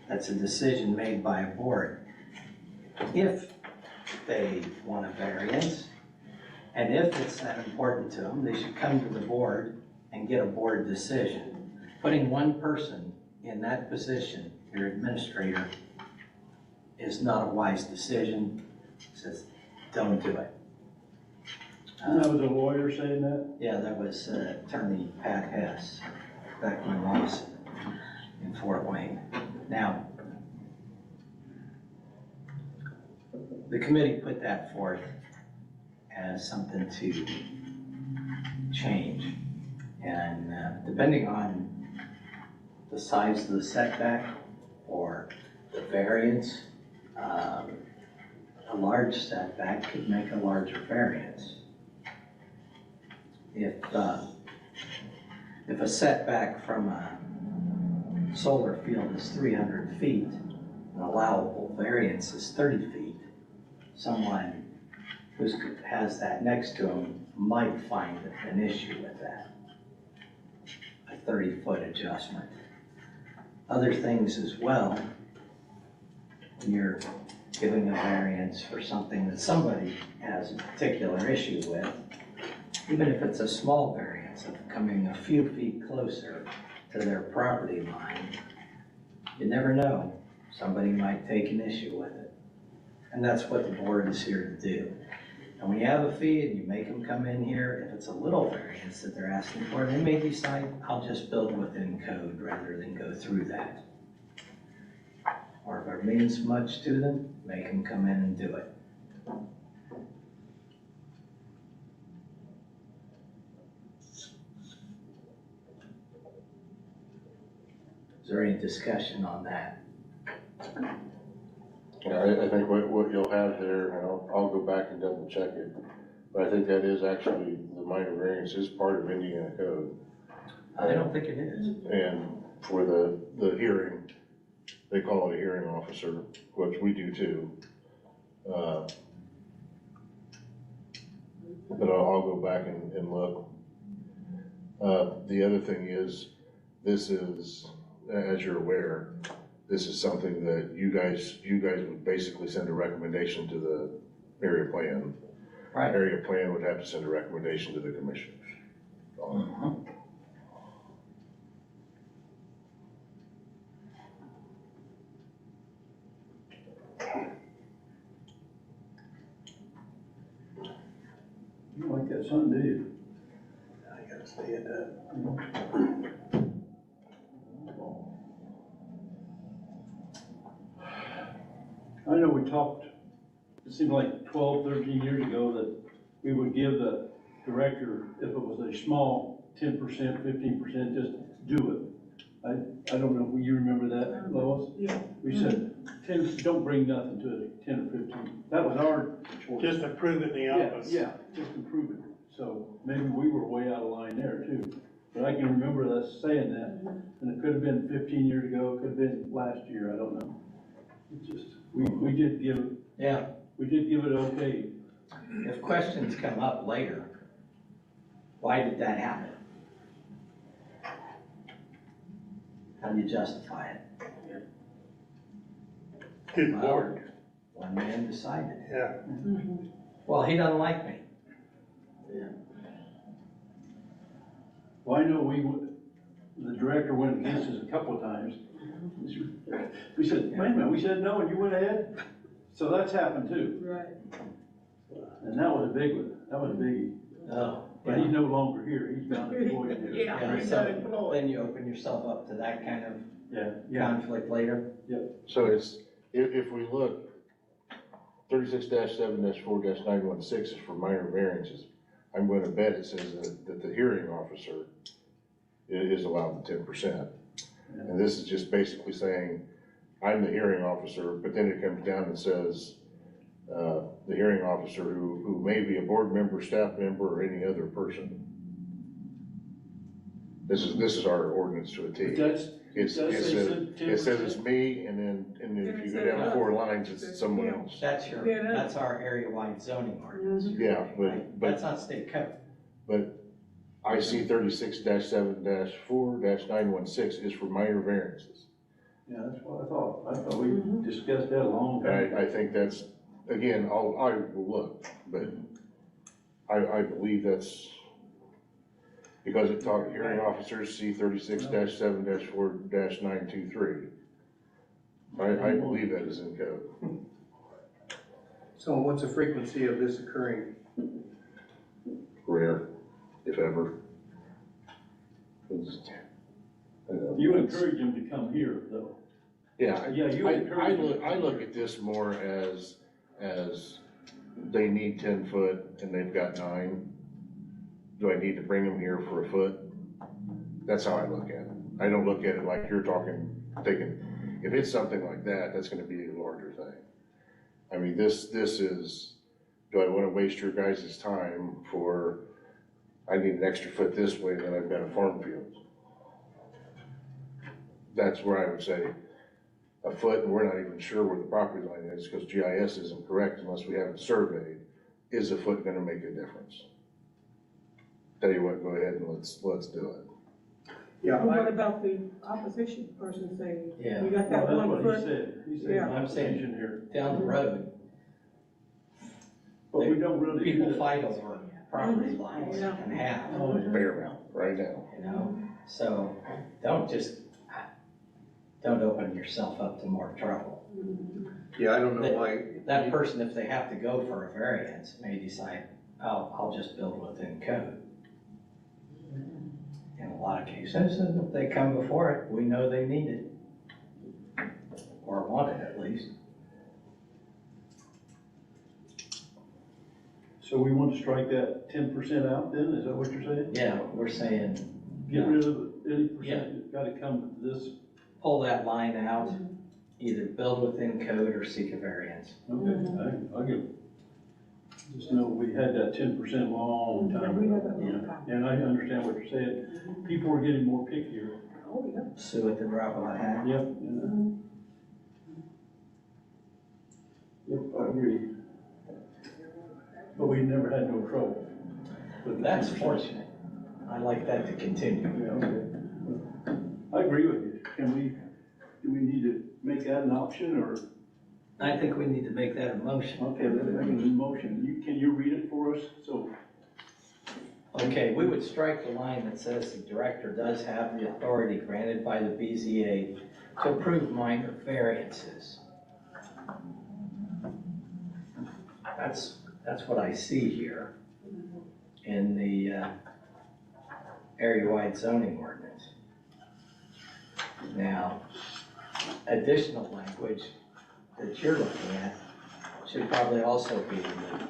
O: That's a decision made by a board. If they want a variance, and if it's that important to them, they should come to the board and get a board decision. Putting one person in that position, your administrator, is not a wise decision. Says, don't do it.
C: That was a lawyer saying that?
O: Yeah, that was attorney Pat Hess, back when I was in Fort Wayne. Now, the committee put that forth as something to change. And depending on the size of the setback or the variance, a large setback could make a larger variance. If a setback from a solar field is 300 feet, an allowable variance is 30 feet, someone who has that next to them might find an issue with that, a 30-foot adjustment. Other things as well, when you're giving a variance for something that somebody has a particular issue with, even if it's a small variance,
I: variance of coming a few feet closer to their property line, you never know, somebody might take an issue with it. And that's what the board is here to do. And when you have a fee and you make them come in here, if it's a little variance that they're asking for, they may decide, I'll just build within code rather than go through that. Or if it means much to them, make them come in and do it. Is there any discussion on that?
B: Yeah, I think what you'll have there, and I'll go back and double check it, but I think that is actually, the minor variance is part of Indiana code.
I: I don't think it is.
B: And for the hearing, they call it a hearing officer, which we do too. But I'll go back and look. The other thing is, this is, as you're aware, this is something that you guys would basically send a recommendation to the area plan.
I: Right.
B: Area plan would have to send a recommendation to the commissioners.
C: You don't like that son, do you?
H: I gotta stay at that.
C: I know we talked, it seemed like 12, 13 years ago that we would give the director, if it was a small 10%, 15%, just do it. I don't know if you remember that, Lois?
A: Yeah.
C: We said, 10, don't bring nothing to it, 10 or 15. That was our choice.
H: Just approve it in the office.
C: Yeah, just improve it. So maybe we were way out of line there too. But I can remember us saying that, and it could have been 15 years ago, it could have been last year, I don't know. It's just, we did give it.
I: Yeah.
C: We did give it okay.
I: If questions come up later, why did that happen? How do you justify it?
H: Good board.
I: One man decided.
H: Yeah.
I: Well, he doesn't like me.
C: Well, I know the director went against us a couple of times. We said, wait a minute, we said no and you went ahead? So that's happened too.
A: Right.
C: And that was a big one, that was a biggie.
I: Oh.
C: But he's no longer here, he's not employed here.
A: Yeah.
I: So then you open yourself up to that kind of conflict later?
B: So it's, if we look, 36-7-4-916 is for minor variances. I'm going to bet it says that the hearing officer is allowed the 10%. And this is just basically saying, I'm the hearing officer, but then it comes down and says, the hearing officer who may be a board member, staff member, or any other person. This is our ordinance to a T. It says it's me, and then if you go down 4 lines, it's someone else.
I: That's our area-wide zoning ordinance.
B: Yeah, but
I: That's not state code.
B: But I see 36-7-4-916 is for minor variances.
C: Yeah, that's what I thought. I thought we discussed that a long time
B: And
C: ago.
B: I think that's, again, I will look, but I believe that's, because it talked hearing officers, C 36-7-4-923. I believe that is in code.
F: So what's the frequency of this occurring?
B: Rare, if ever.
C: You encourage him to come here though.
B: Yeah,
C: Yeah, you encourage him.
B: I look at this more as they need 10 foot and they've got 9. Do I need to bring them here for a foot? That's how I look at it. I don't look at it like you're thinking, if it's something like that, that's gonna be a larger thing. I mean, this is, do I wanna waste your guys' time for, I need an extra foot this way, then I've got a farm field. That's where I would say a foot, and we're not even sure where the property line is, because GIS isn't correct unless we have it surveyed. Is a foot gonna make a difference? Tell you what, go ahead and let's do it.
F: Yeah.
A: Well, what about the opposition person saying,
I: Yeah.
A: you got that
C: Well,
A: 1
C: that's
A: foot?
C: what he said. He said,
A: Yeah.
C: I'm saying here.
I: Down the road,
C: But we don't really.
I: people fight over property lines and have,
B: Paramount, right now.
I: you know? So don't open yourself up to more trouble.
F: Yeah, I don't know why.
I: That person, if they have to go for a variance, may decide, oh, I'll just build within code. In a lot of cases, and if they come before it, we know they need it. Or want it at least.
G: So we want to strike that 10% out then, is that what you're saying?
I: Yeah, we're saying,
G: Get rid of any percent, it's gotta come to this.
I: pull that line out, either build within code or seek a variance.
G: Okay, I get, just know we had that 10% long time ago. And I understand what you're saying. People are getting more pickier.
I: Sue at the drop of a hat.
G: Yep. Yep, I agree. But we never had no trouble. with the
I: That's
G: 10%.
I: fortunate. I like that to continue.
G: Yeah, okay. I agree with you. Do we need to make that an option or?
I: I think we need to make that a motion.
G: Okay, let's make it a motion. Can you read it for us? So,
I: Okay, we would strike the line that says the director does have the authority granted by the BZA to approve minor variances. That's what I see here in the area-wide zoning ordinance. Now, additional language that you're looking at should probably also be removed.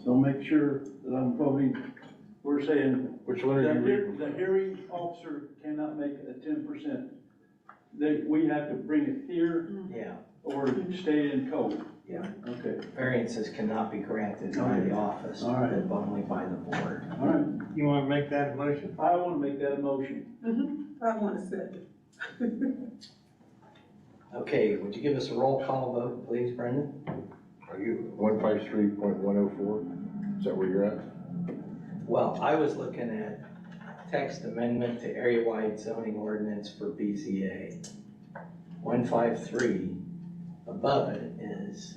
G: so make sure that I'm voting, we're saying.
B: Which one are you reading?
G: The hearing officer cannot make a 10%. We have to bring it here
I: Yeah.
G: or stay in code.
I: Yeah.
G: Okay,
I: Variances cannot be granted by the office,
G: All right.
I: but only by the board.
G: all right.
H: You wanna make that a motion?
G: I want to make that a motion.
A: I want to say.
I: Okay, would you give us a roll call vote, please, Brendan?
B: Are you 153.104? Is that where you're at?
I: Well, I was looking at text amendment to area-wide zoning ordinance for BZA. 153, above it is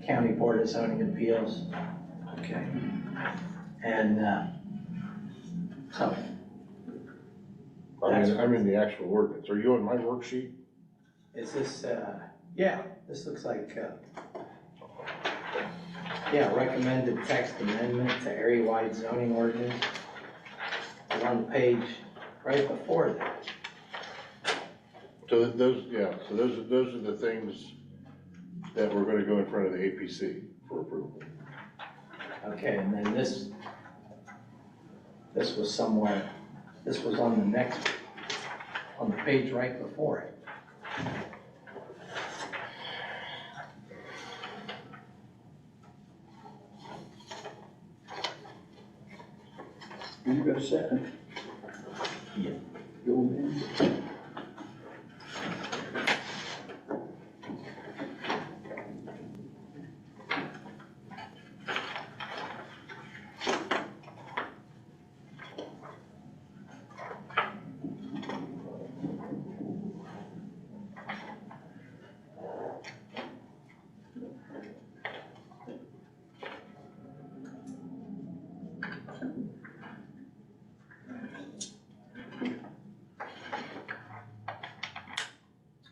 I: County Board of Zoning Appeals. Okay. And so,
B: I'm in the actual ordinance. Are you on my worksheet?
I: is this, yeah, this looks like, yeah, recommended text amendment to area-wide zoning ordinance. It's on the page right before that.
B: So those are the things that we're gonna go in front of the APC for approval.
I: Okay, and then this was somewhere, this was on the next, on the page right before it.
G: You got a second?
I: Yeah.
G: Go in.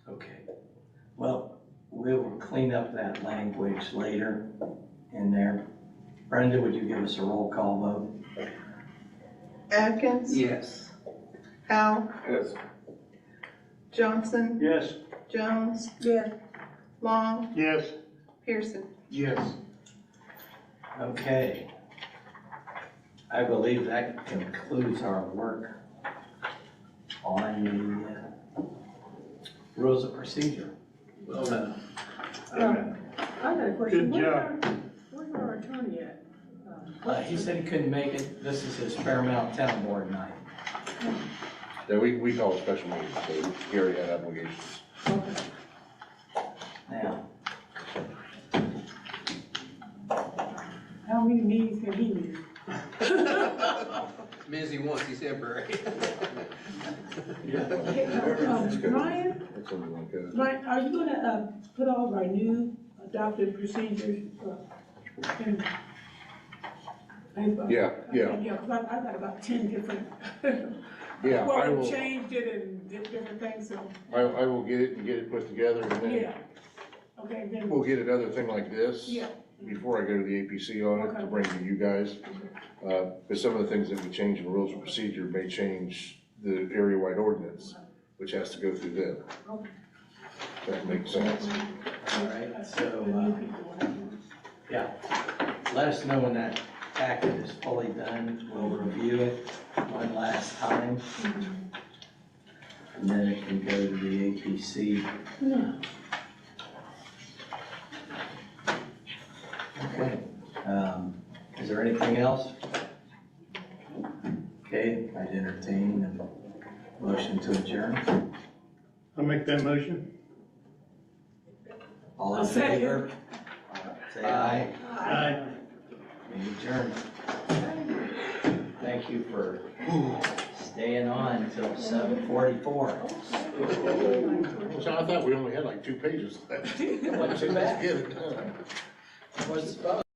I: Okay, well, we will clean up that language later in there. Brenda, would you give us a roll call vote?
N: Atkins?
F: Yes.
N: Howe?
M: Yes.
N: Johnson?
G: Yes.
N: Jones?
A: Yeah.
N: Long?
H: Yes.
N: Pearson?
F: Yes.
I: Okay. I believe that concludes our work on the rules of procedure.
A: I got a question.
H: Good job.
A: Where's our attorney at?
I: He said he couldn't make it. This is his Paramount Town Board night.
B: Yeah, we call it special meetings, so he already had obligations.
A: Okay.
I: Now,
A: How many meetings can he miss?
F: Busy once, he's temporary.
A: Ryan,
B: That's something like that.
A: Ryan, are you gonna, put all of our new adopted procedures, in Facebook?
B: Yeah,
A: Yeah, cause I've got about 10 different.
B: Yeah, I
A: Well,
B: will,
A: we changed it and did different things, so,
B: I will get it and get it put together, and then
A: yeah. Okay, then,
B: we'll get another thing like this
A: yeah,
B: before I go to the APC on it to bring to you guys. But some of the things that we change in rules of procedure may change the area-wide ordinance, which has to go through them. If that makes sense.
I: All right, so, yeah, let us know when that packet is fully done. We'll review it one last time. And then it can go to the APC. Okay, is there anything else? Okay, I'd entertain a motion to adjourn.
H: I'll make that motion.
I: All in
A: I'll second.
I: favor? Say aye.
H: Aye.
I: We adjourn. Thank you for staying on until 7:44.
B: So I thought we only had like 2 pages left.
I: Wasn't too bad.
B: Let's get it done.
I: Was fun.